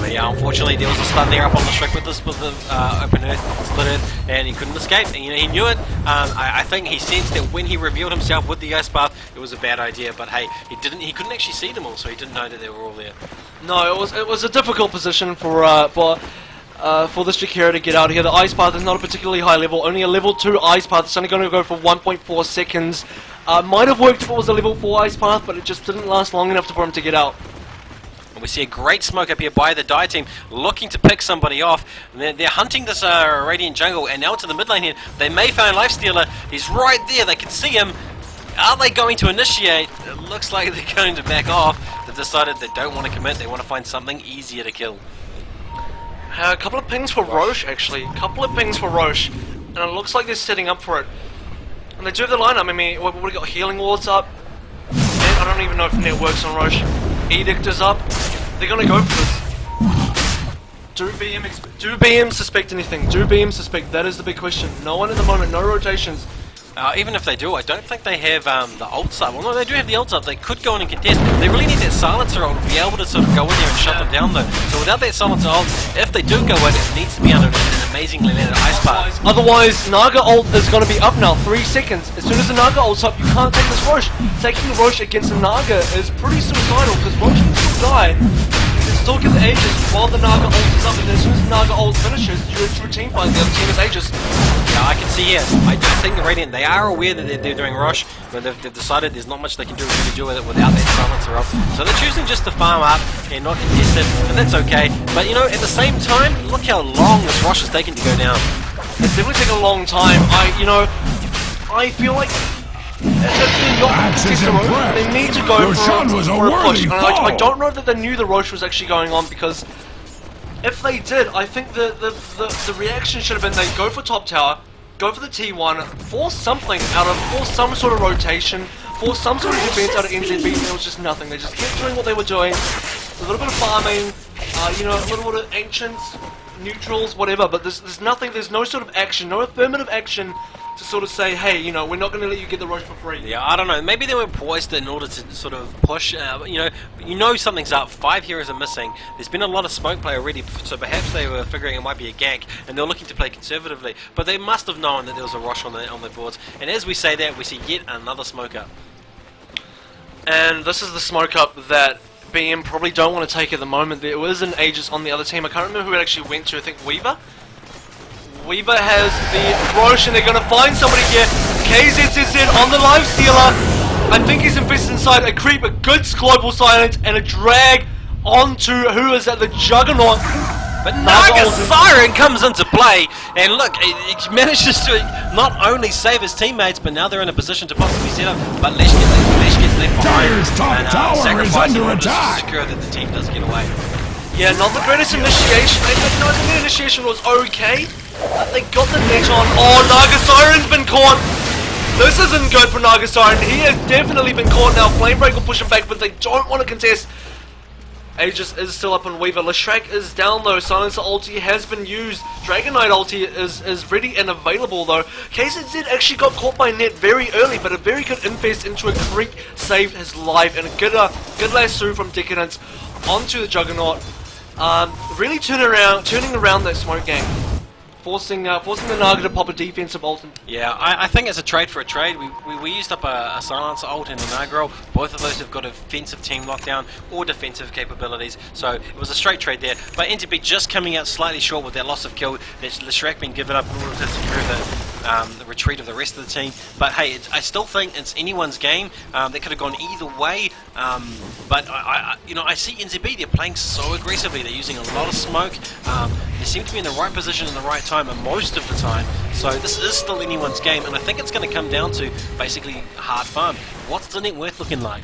Yeah, unfortunately there was a stun there up on the Shrek with the open earth, split earth, and he couldn't escape. And, you know, he knew it. I think he sensed that when he revealed himself with the Ice Path, it was a bad idea. But hey, he couldn't actually see them all, so he didn't know that they were all there. No, it was a difficult position for this Jakiro to get out here. The Ice Path is not a particularly high level, only a level 2 Ice Path. It's only going to go for 1.4 seconds. Might have worked if it was a level 4 Ice Path, but it just didn't last long enough for him to get out. And we see a great smoke up here by the Dire team, looking to pick somebody off. And they're hunting this Radiant jungle, and now to the mid lane here. They may find Lifestealer. He's right there. They can see him. Are they going to initiate? It looks like they're going to back off. They've decided they don't want to commit. They want to find something easier to kill. A couple of pings for Roche, actually. A couple of pings for Roche. And it looks like they're setting up for it. And they do have the lineup. I mean, we've got Healing Wards up. I don't even know if Net works on Roche. Edict is up. They're going to go for this. Do BM suspect anything? Do BM suspect? That is the big question. No one at the moment. No rotations. Even if they do, I don't think they have the ults up. Well, no, they do have the ults up. They could go in and contest. They really need that silencer ult to be able to sort of go in there and shut them down, though. So without that silencer ult, if they do go in, it needs to be under an amazingly landed Ice Path. Otherwise, Naga ult is going to be up now. 3 seconds. As soon as the Naga ult's up, you can't take this Roche. Taking Roche against the Naga is pretty suicidal because Roche can still die. You can still get the Aegis while the Naga ult is up, and as soon as the Naga ult finishes, you're through team fight. The other team is Aegis. Yeah, I can see here. I do think the Radiant, they are aware that they're doing Roche, but they've decided there's not much they can really do with it without that silencer up. So they're choosing just to farm up and not contest it, and that's okay. But you know, at the same time, look how long this Roche has taken to go down. It's definitely taken a long time. I feel like if they're not Max is contesting Roche, impressed. they need to go Your for son was a a push. worthy And fall. I don't know that they knew the Roche was actually going on, because if they did, I think the reaction should have been they go for top tower, go for the T1, force something force some sort of rotation, force some sort of defense out of NZB, and there was just nothing. They just kept doing what they were doing, a little bit of farming, a little bit of ancients, neutrals, whatever, but there's nothing, there's no sort of action, no affirmative action to sort of say, hey, we're not going to let you get the Roche for free. Yeah, I don't know. Maybe they were poised in order to sort of push. You know something's up. 5 heroes are missing. There's been a lot of smoke play already, so perhaps they were figuring it might be a gank, and they were looking to play conservatively. But they must have known that there was a Roche on the boards. And as we say that, we see yet another smoke up. And this is the smoke up that BM probably don't want to take at the moment. There was an Aegis on the other team. I can't remember who it actually went to. I think Weaver? Weaver has the Roche, and they're going to find somebody here. KZZZ on the Lifestealer. I think he's invested inside a creep, a good global silence, and a drag onto who is at the Juggernaut. But Naga Siren comes into play, and look, he manages to not only save his teammates, but now they're in a position to possibly set up. But Lesh gets left behind, Dire's top and tower is sacrificing under orders to attack. secure that the team does get away. Yeah, not the greatest initiation. I think the initiation was okay. They got the net on. Oh, Naga Siren's been caught. This isn't good for Naga Siren. He has definitely been caught now. Flamebreak will push him back, but they don't want to contest. Aegis is still up on Weaver. Leshrac is down though. Silencer ulti has been used. Dragon Knight ulti is ready and available though. KZZ actually got caught by net very early, but a very good infest into a creep saved his life, and a good lasso from Decadence onto the Juggernaut. Really turning around that smoke gang. Forcing the Naga to pop a defensive ult. Yeah, I think it's a trade for a trade. We used up a Silencer ult and a Naga ult. Both of those have got offensive team lockdown or defensive capabilities, so it was a straight trade there. But NZB just coming out slightly short with that loss of kill. There's Leshrac being given up in order to secure the retreat of the rest of the team. But hey, I still think it's anyone's game. That could have gone either way. But I see NZB. They're playing so aggressively. They're using a lot of smoke. They seem to be in the right position in the right time, and most of the time. So this is still anyone's game, and I think it's going to come down to basically hard farm. What's the net worth looking like?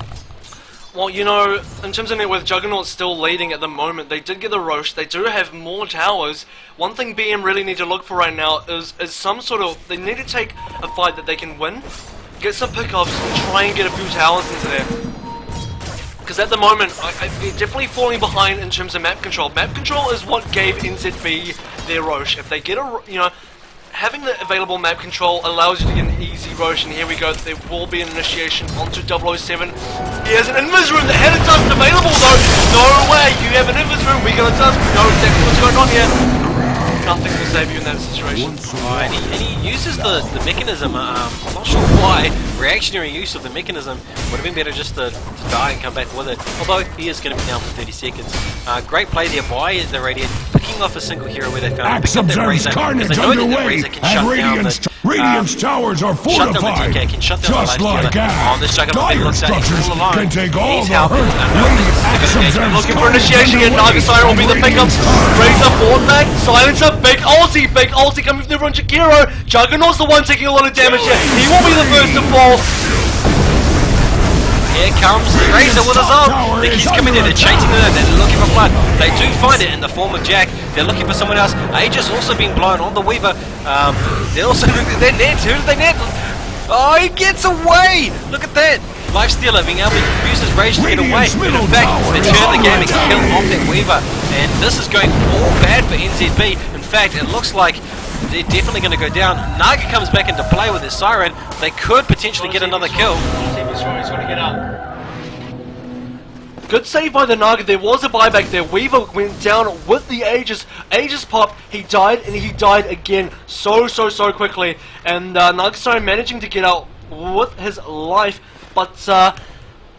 Well, you know, in terms of net worth, Juggernaut's still leading at the moment. They did get the Roche. They do have more towers. One thing BM really need to look for right now is some sort of... They need to take a fight that they can win, get some pickups, and try and get a few towers into there. Because at the moment, they're definitely falling behind in terms of map control. Map control is what gave NZB their Roche. If they get having the available map control allows you to get an easy Roche, and here we go, there will be an initiation onto 007. He has an invis room that had a dust available though. No way, you have an invis room, we got a dust, we know exactly what's going on here. Nothing will save you in that situation. And he uses the mechanism, I'm not sure why. Reactionary use of the mechanism would have been better just to die and come back with it. Although he is going to be down for 30 seconds. Great play there by the Radiant, picking off a single hero where they found Axe him. Pick up that observes Razer, carnage because they know that underway, Razer can and shut down Radiant's towers are shut down the fortified. DK, can shut down Just the like Lifestealer. that, On this Juggernaut, dire looks at he's structures all alone. can take all He's the helping. hurt. Radiant Axe observes Looking for carnage initiation here, underway. Naga Siren will be the pickup. Razer Fortnite, Silencer, big ulti coming through from Jakiro. Juggernaut's the one taking a lot of damage here. He will be the first to fall. Here comes Razer with his ult. They keep coming in, they're chasing them, they're looking for blood. They do find it in the form of Jack. They're looking for someone else. Aegis also being blown on the Weaver. They're also they're net. Who did they net? Oh, he gets away! Look at that! Lifestealer being able to use his rage to get away. And in fact, they turn the game and kill off that Weaver. And this is going all bad for NZB. In fact, it looks like they're definitely going to go down. Naga comes back into play with his Siren. They could potentially get another kill. Good save by the Naga. There was a buyback there. Weaver went down with the Aegis. Aegis popped. He died, and he died again so quickly. And Naga Siren managing to get out with his life. But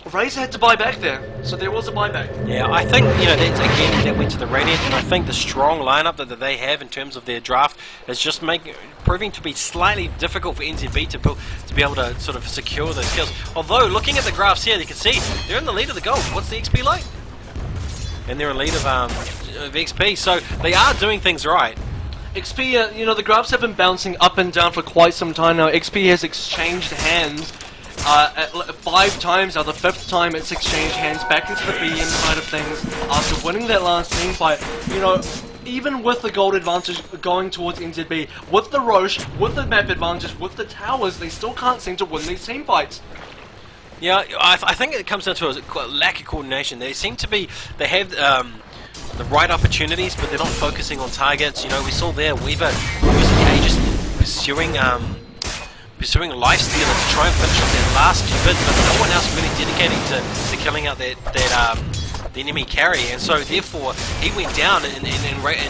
Razer had to buy back there, so there was a buyback. Yeah, I think, that's again, that went to the Radiant, and I think the strong lineup that they have in terms of their draft is just proving to be slightly difficult for NZB to be able to sort of secure those kills. Although, looking at the graphs here, you can see they're in the lead of the gold. What's the XP like? And they're in lead of XP, so they are doing things right. XP, the graphs have been bouncing up and down for quite some time now. XP has exchanged hands 5 times. Now the 5th time it's exchanged hands back into the BM side of things after winning that last team fight. Even with the gold advantage going towards NZB, with the Roche, with the map advantage, with the towers, they still can't seem to win these team fights. Yeah, I think it comes down to a lack of coordination. They have the right opportunities, but they're not focusing on targets. We saw there Weaver using Aegis pursuing Lifestealer to try and finish off that last few bits, but no one else really dedicating to killing out the enemy carry, and so therefore he went down and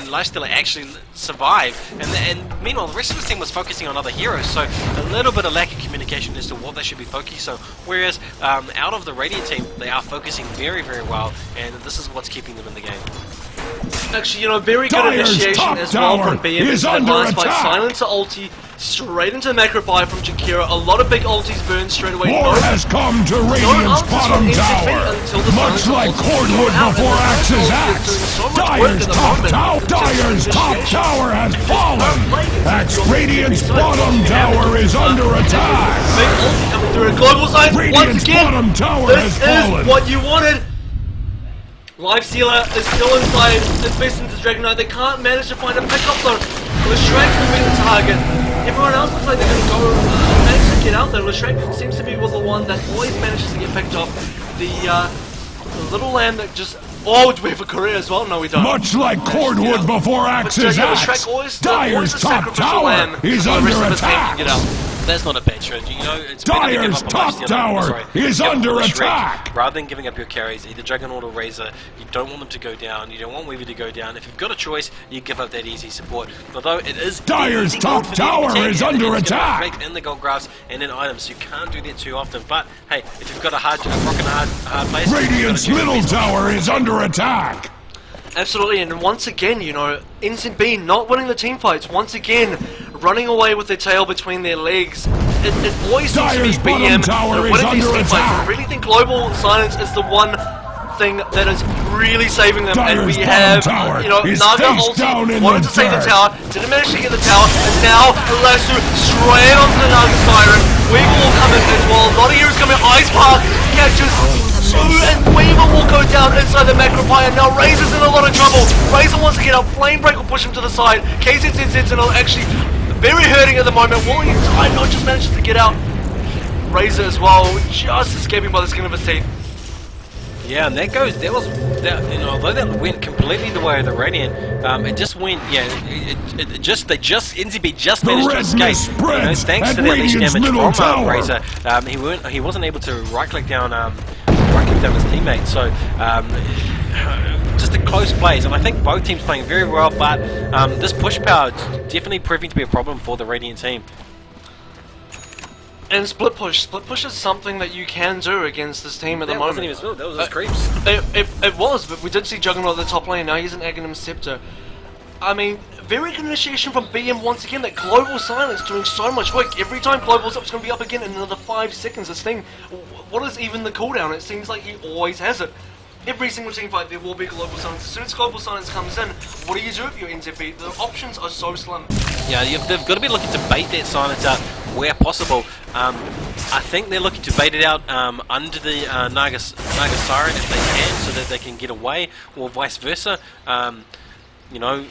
Lifestealer actually survived, and meanwhile the rest of the team was focusing on other heroes, so a little bit of lack of communication as to what they should be focusing on, whereas out of the Radiant team they are focusing very well, and this is what's keeping them in the game. Actually, very good Dire's initiation top as well from tower BM is into that under last fight. attack. Silencer ulti straight into the macro fire from Jakira. A lot of big ultis burn straight away. War has come to Radiant's bottom tower. Much like cordwood before axes axe. Dire's top tower has fallen. Radiant's bottom tower is under attack. Big ulti coming through. Global Science once Radiant's again. bottom tower This has fallen. is what you wanted. Life Sealer is still inside. Invest into Dragon Knight. They can't manage to find a pickup though. Leshrac will be the target. Everyone else looks like they're going to go manage to get out there. Leshrac seems to be the one that always manages to get picked up. The little lamb that just... Oh, do we have a career as well? No, we don't. Much like cordwood before axes axe. Dire's top tower is under attack. That's not a bad strategy, you know. It's Dire's top tower is under attack. Rather than giving up your carries, either Juggernaut or Razer, you don't want them to go down. You don't want Weaver to go down. If you've got a choice, you give up that easy support. Although it is Dire's top tower is under attack. In the gold graphs and in items, so you can't do that too often. But hey, if you've got a rock and hard place, Radiant's middle tower is under attack. Absolutely, and once again, you know, NZB not winning the team fights. Once again, running away with their tail between their legs. It always seems to be BM winning these team fights. I really think Global Silence is the one thing that is really saving them. And we have, you know, Naga ulti wanted to save the tower, didn't manage to get the tower, and now Lasso straight onto the Naga Siren. Weaver will come in as well. A lot of heroes coming. Ice Park catches and Weaver will go down inside the macro fire. Now Razer's in a lot of trouble. Razer wants to get out. Flame Break will push him to the side. KZZ Sentinel actually very hurting at the moment. Willing not just manages to get out. Razer as well, just escaping by the skin of his teeth. Yeah, and you know, although that went completely the way of the Radiant, it just went, NZB just managed to escape. You know, thanks to that leash damage from Razer, he wasn't able to right click down his teammate. So just a close plays, and I think both teams playing very well. But this push power is definitely proving to be a problem for the Radiant team. And split push is something that you can do against this team at the moment. Wasn't even split, that was just creeps. It was, but we did see Juggernaut at the top lane. Now he's an Aghanim Scepter. I mean, very good initiation from BM once again. That Global Silence doing so much work. Every time Global's up, it's going to be up again in another 5 seconds. This thing, what is even the cooldown? It seems like he always has it. Every single team fight, there will be Global Silence. As soon as Global Silence comes in, what do you do if you're NZB? The options are so slim. Yeah, they've got to be looking to bait that Silence out where possible. I think they're looking to bait it out under the Naga Siren if they can, so that they can get away, or vice versa. You know,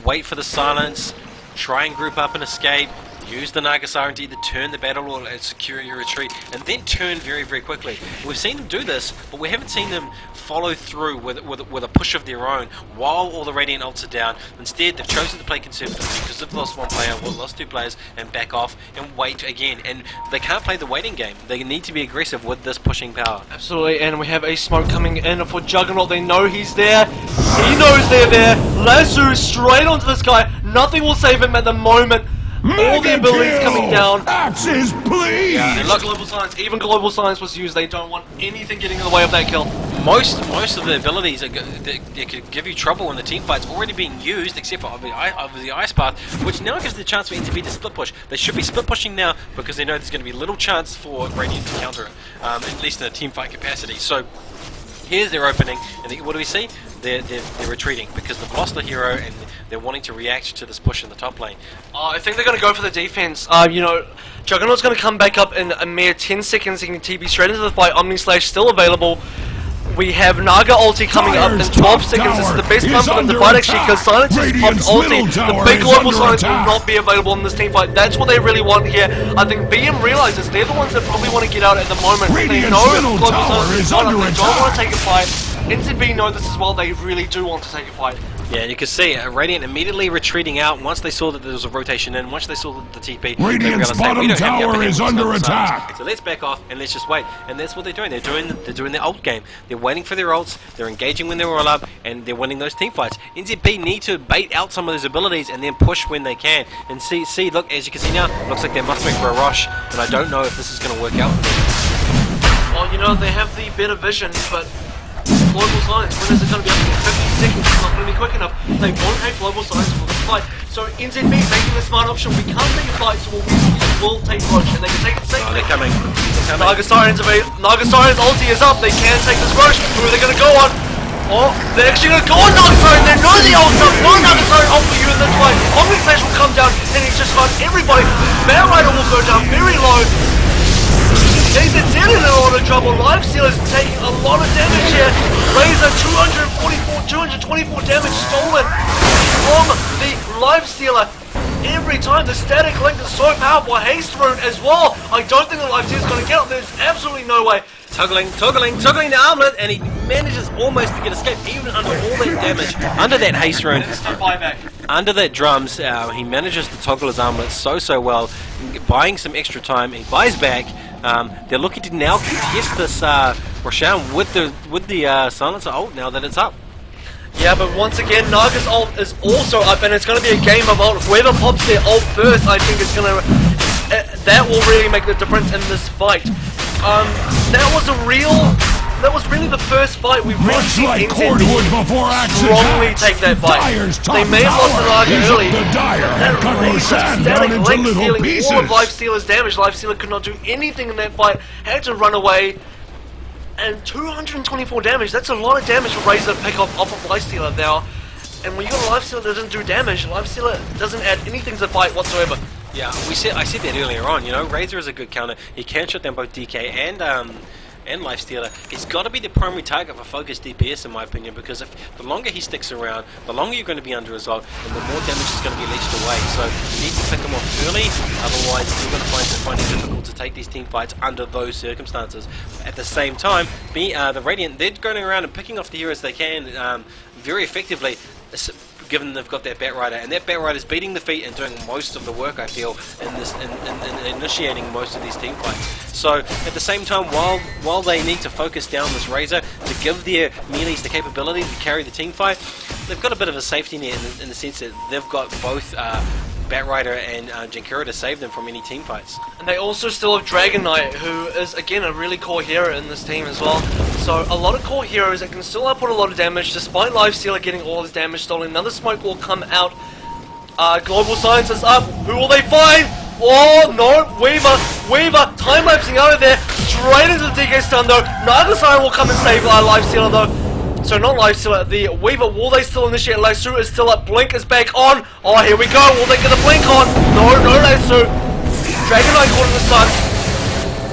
wait for the Silence, try and group up and escape. Use the Naga Siren to either turn the battle or secure your retreat, and then turn very, very quickly. We've seen them do this, but we haven't seen them follow through with a push of their own while all the Radiant ults are down. Instead, they've chosen to play conservatively because they've lost one player, lost 2 players, and back off and wait again. And they can't play the waiting game. They need to be aggressive with this pushing power. Absolutely, and we have a smoke coming in for Juggernaut. They know he's there. He knows they're there. Lasso straight onto this guy. Nothing will save him at the moment. All the abilities coming down. Axes, please! Yeah, and look, Global Silence, even Global Silence was used. They don't want anything getting in the way of that kill. Most of the abilities that could give you trouble in the team fight's already being used, except for the Ice Path, which now gives the chance for NZB to split push. They should be split pushing now because they know there's going to be little chance for Radiant to counter it, at least in a team fight capacity. So here's their opening, and what do we see? They're retreating because they've lost the hero and they're wanting to react to this push in the top lane. I think they're going to go for the defense. You know, Juggernaut's going to come back up in a mere 10 seconds. He can TP straight into the fight. Omni Slash still available. We have Naga ulti coming up in 12 seconds. This is the best time for them to fight actually because Silence is popped ulti. The big Global Silence will not be available in this team fight. That's what they really want here. I think BM realizes they're the ones that probably want to get out at the moment. They know Global Silence is not up. They don't want to take a fight. NZB know this as well. They really do want to take a fight. Yeah, you can see Radiant immediately retreating out once they saw that there was a rotation in, once they saw the TP. Radiant's bottom tower is under attack. So let's back off and let's just wait. And that's what they're doing. They're doing their ult game. They're waiting for their ults, they're engaging when they roll up, and they're winning those team fights. NZB need to bait out some of those abilities and then push when they can. And see, look, as you can see now, looks like they're mustering for a rush, and I don't know if this is going to work out. Well, you know, they have the better vision, but Global Silence, when is it going to be up in 50 seconds? It's not going to be quick enough. They won't have Global Silence for the fight. So NZB making the smart option. We can't take a fight, so we'll take Roche, and they can take it safely. Oh, they're coming. Naga Siren's ulti is up. They can take this Roche. Who are they going to go on? Oh, they're actually going to go on Naga Siren. They know the ult's up. No Naga Siren ult for you in this fight. Omni Slash will come down, and he's just got everybody. Bear Rider will go down very low. NZB in a lot of trouble. Lifestealer's taking a lot of damage here. Razer 224 damage stolen from the Lifestealer. Every time the static link is so powerful. Haste rune as well. I don't think the Lifestealer's going to get it. There's absolutely no way. Toggling the armlet, and he manages almost to get escape, even under all that damage, under that haste rune, under that drums. He manages to toggle his armlet so well, buying some extra time. He buys back. They're looking to now contest this Roshan with the silencer ult now that it's up. Yeah, but once again, Naga's ult is also up, and it's going to be a game of ult. Whoever pops their ult first, I think, is going to... that will really make the difference in this fight. That was really the first fight we've really seen NZB strongly take that fight. They may have lost the Naga early, but that Razer static link stealing all of Lifestealer's damage. Lifestealer could not do anything in that fight, had to run away. And 224 damage, that's a lot of damage for Razer to pick off of Lifestealer now. And when you got a Lifestealer that doesn't do damage, Lifestealer doesn't add anything to the fight whatsoever. Yeah, I said that earlier on, you know, Razer is a good counter. He can shut down both DK and Lifestealer. He's got to be the primary target for focused DPS, in my opinion, because if the longer he sticks around, the longer you're going to be under his ult, and the more damage is going to be leached away. So you need to pick him off early, otherwise you're going to find it difficult to take these team fights under those circumstances. At the same time, the Radiant, they're going around and picking off the heroes they can very effectively, given they've got that Bat Rider, and that Bat Rider's beating the feet and doing most of the work, I feel, in initiating most of these team fights. So at the same time, while they need to focus down this Razer to give their melees the capability to carry the team fight, they've got a bit of a safety net in the sense that they've got both Bat Rider and Jankira to save them from any team fights. And they also still have Dragon Knight, who is again a really core hero in this team as well. So a lot of core heroes that can still output a lot of damage despite Lifestealer getting all his damage stolen. Another smoke will come out. Global Science is up. Who will they find? Oh no, Weaver time-lapsing out of there, straight into the DK stun though. Naga Siren will come and save Lifestealer though. So not Lifestealer, the Weaver, will they still initiate? Lasso is still up, Blink is back on. Oh, here we go, will they get the Blink on? No Lasso. Dragon Knight caught in the sun.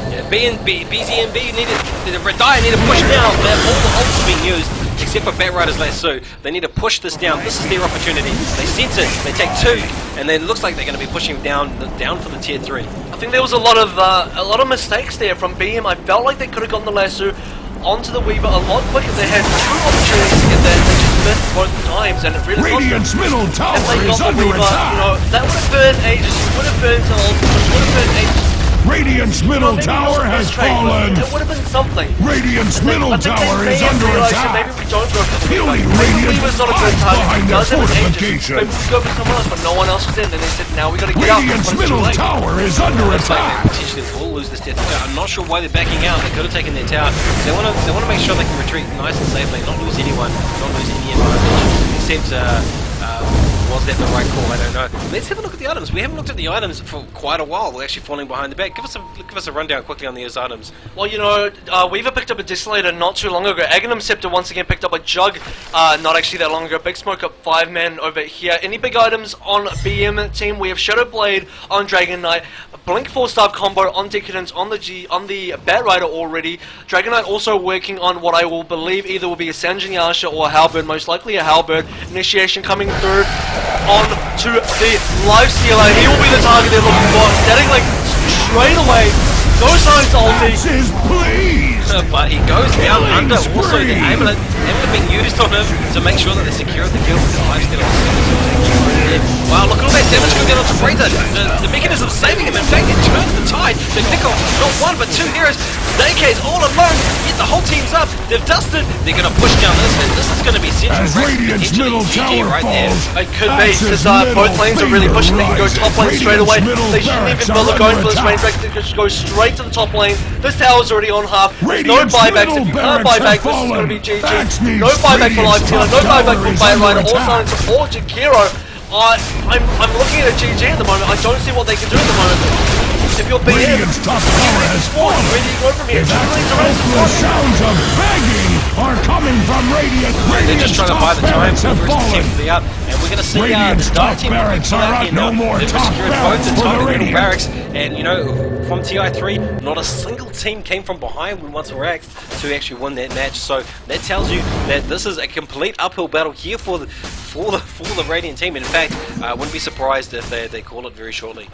Yeah, BZMB needed to push down. All the ults are being used, except for Bat Rider's Lasso. They need to push this down. This is their opportunity. They sense it, they take two, and then it looks like they're going to be pushing down for the tier 3. I think there was a lot of mistakes there from BM. I felt like they could have gotten the Lasso onto the Weaver a lot quicker. They had two opportunities to get that, they just missed both times, and it really Radiant's middle tower if they is got the under Weaver, attack. you know, that would have burned ages, would have burned some ult, would have burned ages. Radiant's middle tower has fallen. It would have been something. Radiant's middle tower is under attack. Maybe we don't go for the Healing Weaver. Maybe Radiant Weaver's not a good target. behind He their does have an aegis. fortification. Maybe we go for someone else, but no one else was in. And they said, now we got to get out. Radiant's middle tower is under Looks like attack. they potentially will lose this tier 3. I'm not sure why they're backing out. They could have taken their tower. They want to make sure they can retreat nice and safely, not lose anyone, not lose any advantage. Except was that the right call? I don't know. Let's have a look at the items. We haven't looked at the items for quite a while. We're actually falling behind the back. Give us a rundown quickly on these items. Well, you know, Weaver picked up a Desolator not too long ago. Aghanim Scepter once again picked up a Jug not actually that long ago. Big Smoke up 5-man over here. Any big items on BM team? We have Shadow Blade on Dragon Knight, Blink 4-star combo on Decadence on the Bat Rider already. Dragon Knight also working on what I will believe either will be a Sanjin Yasha or a Halberd, most likely a Halberd. Initiation coming through on to the Lifestealer. He will be the target they're looking for. Static like straight away. No signs to ulti. But he goes down under also the amulet being used on him to make sure that they secure the kill with the Lifestealer. Wow, look at all that damage going down onto Razer. The mechanism saving him. In fact, it turns the tide. They pick off not one but two heroes. DK's all alone, yet the whole team's up. They've dusted. They're going to push down this, and this is going to be central. As Radiant's middle tower right falls, it could be, because both lanes are really pushing. They can go top lane straight away. They shouldn't even bother going for this range break. They just go straight to the top lane. This tower's already on half. There's no buybacks. If you can't buy back, this is going to be GG. No buyback for Lifestealer. No buyback for Bat Rider or Silencer or Jakiro. I'm looking at a GG at the moment. I don't see what they can do at the moment. If you're BM, Radiant's top tower has fallen. where do you go from here? The sounds of begging are coming from Radiant. They're just trying to buy the time Radiant's for the have rest of the team fallen. to be up, and we're going to see Radiant's the top Dota team barracks are up. No more They've top secured both barracks the for top the and middle Radiant. barracks, and you know, from TI3, not a single team came from behind when once were axed to actually win that match. So that tells you that this is a complete uphill battle here for the Radiant team. And in fact, I wouldn't be surprised if they call it very shortly.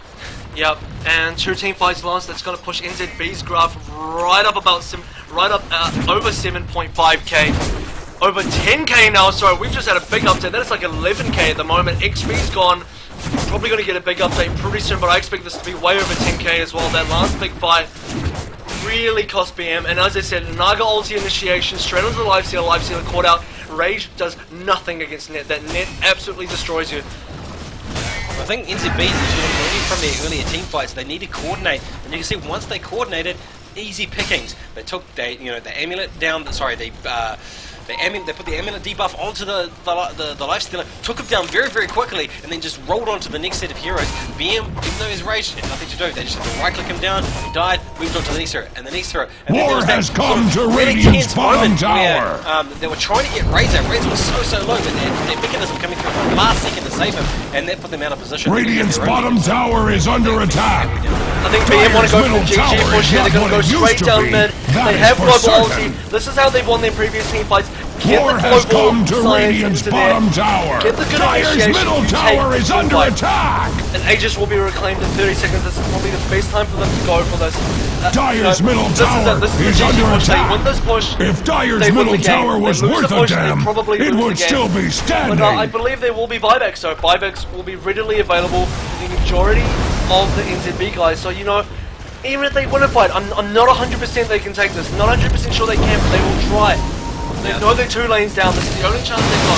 Yep, and 2 team fights lost. That's going to push NZB's graph right up over 7.5k, over 10k now. Sorry, we've just had a big update. That is like 11k at the moment. XP's gone. Probably going to get a big update pretty soon, but I expect this to be way over 10k as well. That last big fight really cost BM, and as I said, Naga ulti initiation straight onto the Lifestealer caught out. Rage does nothing against Net. That Net absolutely destroys you. I think NZB, learning from their earlier team fights, they need to coordinate, and you can see once they coordinated, easy pickings. They amulet down. Sorry, they put the amulet debuff onto the Lifestealer, took him down very, very quickly, and then just rolled on to the next set of heroes. BM, even though he's raged, had nothing to do. They just had to right-click him down, he died, moved on to the next hero, and the next hero. And then there War was that has come sort of to really Radiant's tense bottom moment tower. where they were trying to get Razer. Razer was so low, but their mechanism coming through at the last second to save him, and that put them out of position. Radiant's bottom tower is under attack. I think BM want to go for the GG push here. They're going to go straight down mid. They have global ulti. This is how they've won their previous team fights. Get War the has global come to science Radiant's into there. bottom tower. Get the good Dire's initiation. middle You tower take is the under fight. attack. And Aegis will be reclaimed in 30 seconds. This is probably the best time for them to go for this. Dire's middle tower this is is the GG under push. They attack. win this push. If Dire's they win middle the game. tower was They lose worth the a push, they damn, probably it lose would the game. still be standing. But I believe there will be buybacks, so buybacks will be readily available for the majority of the NZB guys. So, you know, even if they win a fight, I'm not 100% they can take this. Not 100% sure they can, but they will try. They know they're 2 lanes down. This is the only chance they've got.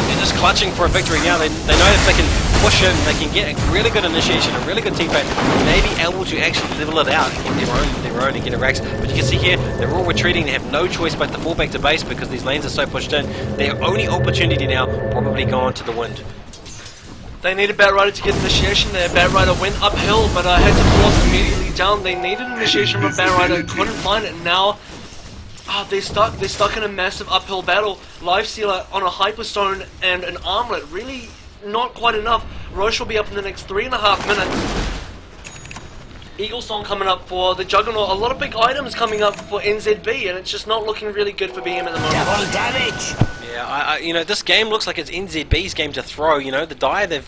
They're just clutching for a victory now. They know if they can push in, they can get a really good initiation, a really good team fight, maybe able to actually level it out and get their own and get a Rax. But you can see here, they're all retreating. They have no choice but to fall back to base because these lanes are so pushed in. Their only opportunity now probably gone to the wind. They needed Batrider to get initiation there. Batrider went uphill, but had to force immediately down. They needed initiation from Batrider, couldn't find it. Now, they're stuck in a massive uphill battle. Lifestealer on a Hyperstone and an Armlet, really not quite enough. Roche will be up in the next 3.5 minutes. Eagle Song coming up for the Juggernaut. A lot of big items coming up for NZB, and it's just not looking really good for BM at the moment. Double damage! Yeah, you know, this game looks like it's NZB's game to throw. You know, the Dire they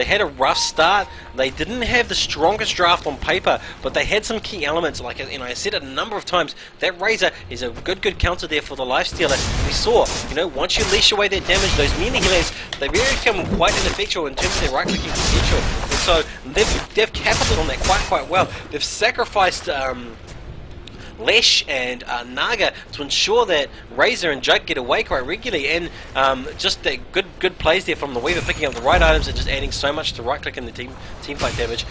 had a rough start. They didn't have the strongest draft on paper, but they had some key elements. Like, you know, I said it a number of times. That Razer is a good counter there for the Lifestealer. We saw, you know, once you leash away that damage, those melee healers, they really become quite ineffectual in terms of their right-clicking potential. And so they've capitaled on that quite well. They've sacrificed Lesh and Naga to ensure that Razer and Jug get away quite regularly, and just that good plays there from the Weaver, picking up the right items and just adding so much to right click in the team fight damage.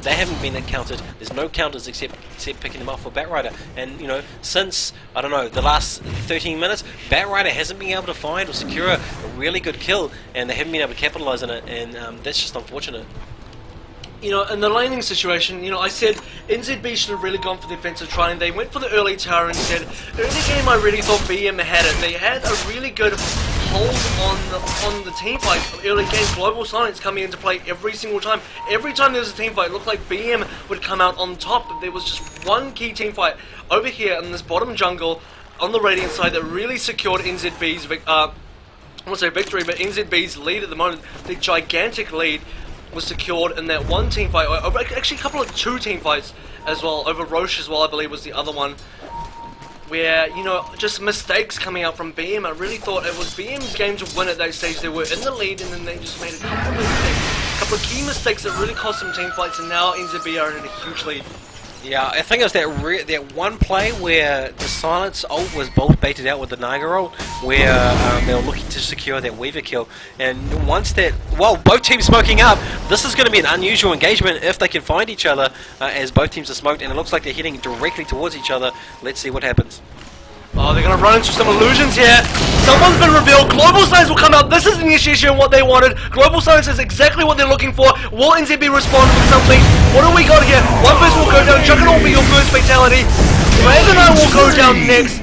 They haven't been countered. There's no counters except picking them off for Batrider. And you know, since I don't know the last 13 minutes, Batrider hasn't been able to find or secure a really good kill, and they haven't been able to capitalize on it, and that's just unfortunate. You know, in the laning situation, you know, I said NZB should have really gone for the offensive trying. They went for the early tower and said, early game I really thought BM had it. They had a really good hold on the team fight early game. Global Silence coming into play every single time. Every time there was a team fight, it looked like BM would come out on top. There was just one key team fight over here in this bottom jungle on the Radiant side that really secured NZB's I won't say victory, but NZB's lead at the moment. The gigantic lead was secured in that one team fight, over actually a couple of 2 team fights as well, over Roche as well, I believe was the other one, where, you know, just mistakes coming out from BM. I really thought it was BM's game to win at that stage. They were in the lead, and then they just made a couple of mistakes, a couple of key mistakes that really cost them team fights, and now NZB are in a huge lead. Yeah, I think it was that one play where the Silence ult was both baited out with the Naga ult, where they were looking to secure that Weaver kill. And once that, well, both teams smoking up, this is going to be an unusual engagement if they can find each other as both teams are smoked, and it looks like they're heading directly towards each other. Let's see what happens. Oh, they're gonna run into some illusions here. Someone's been revealed. Global Science will come out. This is the initiation what they wanted. Global Science is exactly what they're looking for. Will NZB respond with something? What do we got here? One person will go down. Juggernaut will be your first fatality. Dragonite will go down next.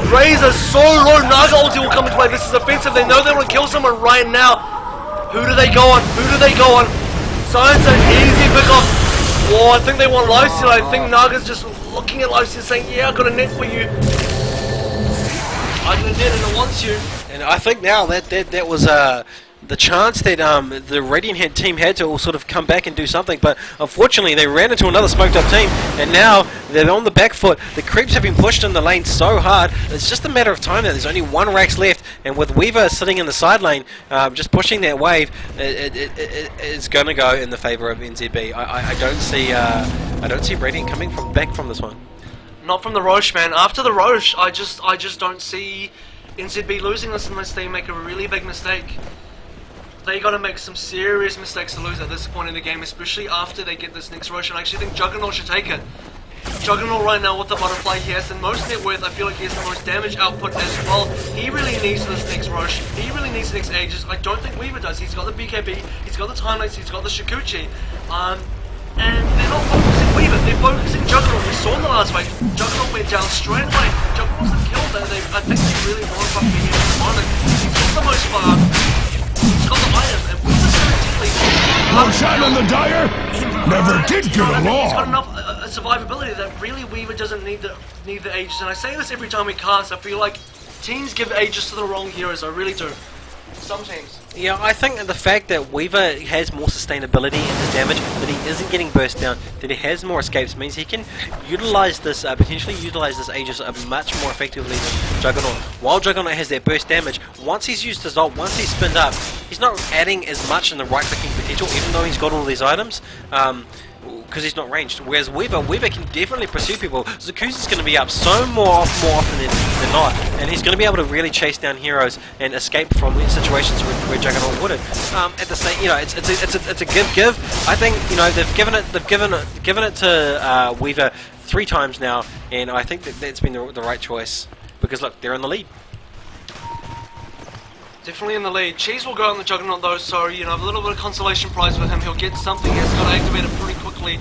Razer so low. Naga ulti will come into play. This is offensive. They know they want to kill someone right now. Who do they go on? Who do they go on? Science an easy pick off. Oh, I think they want Lifesteal. I think Naga's just looking at Lifesteal saying, yeah, I got a net for you. I got a net and it wants you. And I think now that was the chance that the Radiant team had to all sort of come back and do something, but unfortunately they ran into another smoked up team, and now they're on the back foot. The creeps have been pushed in the lane so hard, it's just a matter of time that there's only one Rax left, and with Weaver sitting in the side lane, just pushing that wave, it's going to go in the favour of NZB. I don't see Radiant coming back from this one. Not from the Roche, man. After the Roche, I just don't see NZB losing this unless they make a really big mistake. They gotta make some serious mistakes to lose at this point in the game, especially after they get this next Roche, and I actually think Juggernaut should take it. Juggernaut right now with the butterfly, he has the most net worth, I feel like he has the most damage output as well. He really needs this next Roche, he really needs the next Aegis. I don't think Weaver does. He's got the BKB, he's got the Timelapse, he's got the Shikuchi. And they're not focusing Weaver, they're focusing Juggernaut. We saw in the last fight, Juggernaut went down straight away. Juggernaut's the kill that I think they really want to being in the moment. He's got the most farm. He's got the item, and Weaver's gonna Roshan and the Dire never did get along. He's got enough survivability that really Weaver doesn't need the Aegis. And I say this every time we cast, I feel like teams give Aegis to the wrong heroes, I really do. Some teams. Yeah, I think the fact that Weaver has more sustainability in his damage, that he isn't getting burst down, that he has more escapes, means he can utilize this, potentially utilize this Aegis much more effectively than Juggernaut. While Juggernaut has that burst damage, once he's used his ult, once he's spinned up, he's not adding as much in the right clicking potential, even though he's got all these items. Because he's not ranged. Whereas Weaver can definitely pursue people. Zakuza's going to be up so more often than not, and he's going to be able to really chase down heroes and escape from situations where Juggernaut wouldn't. At the same, it's a give. I think they've given it to Weaver 3 times now, and I think that's been the right choice because look, they're in the lead. Definitely in the lead. Cheese will go on the Juggernaut though, so a little bit of consolation prize with him. He'll get something. He's got to activate it pretty quickly.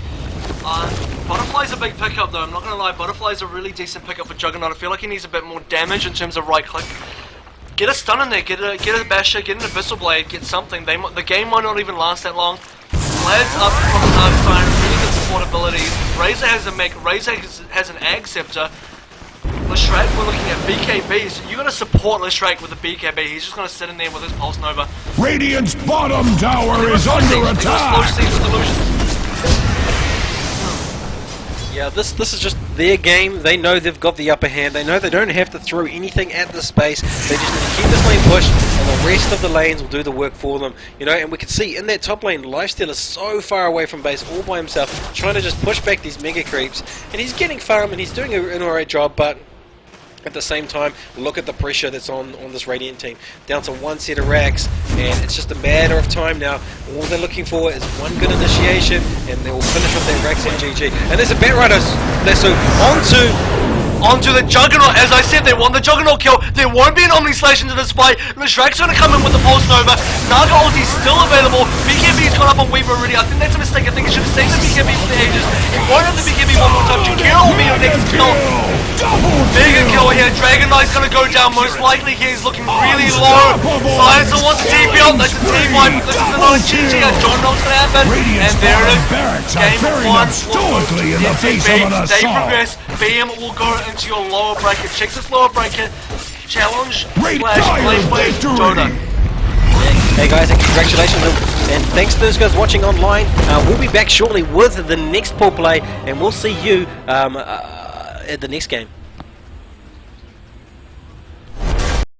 Butterfly's a big pickup though, I'm not gonna lie. Butterfly's a really decent pickup for Juggernaut. I feel like he needs a bit more damage in terms of right click. Get a stun in there, get a basher, get an Abyssal Blade, get something. The game might not even last that long. Vlad's up from the dark side, really good support abilities. Razer has a mech, Razer has an Ag Scepter. Leshrac, we're looking at BKB, so you're going to support Leshrac with the BKB. He's just going to sit in there with his Pulse Nova. Radiant's bottom tower is under attack! Yeah, this is just their game. They know they've got the upper hand. They know they don't have to throw anything at the space. They just need to keep this lane pushed, and the rest of the lanes will do the work for them. And we can see in that top lane, Lifesteal is so far away from base, all by himself, trying to just push back these mega creeps. And he's getting farm, and he's doing an alright job, but at the same time, look at the pressure that's on this Radiant team. Down to 1 set of racks, and it's just a matter of time now. All they're looking for is one good initiation, and they will finish with their racks and GG. And there's a Batrider lasso onto the Juggernaut. As I said, they want the Juggernaut kill. There won't be an Omni Slash into this fight. Leshrac's going to come in with the Pulse Nova. Naga ulti's still available. BKB's gone up on Weaver already. I think that's a mistake. I think he should have saved the BKB for the Aegis. He won't have the BKB one more time. Jakiro will be your next kill. Mega kill here. Dragon Knight's going to go down. Most likely here. He's looking really low. Silencer wants a TP out. That's a team wipe. This is not a GG. I don't know what's going to happen. And there it is. Game 1. Stoically in the face of an They assault. progress. BM will go into your lower bracket. Check this lower bracket. Challenge Great / play victory. Dota. Hey guys, and congratulations, and thanks to those guys watching online. We'll be back shortly with the next pool play, and we'll see you at the next game.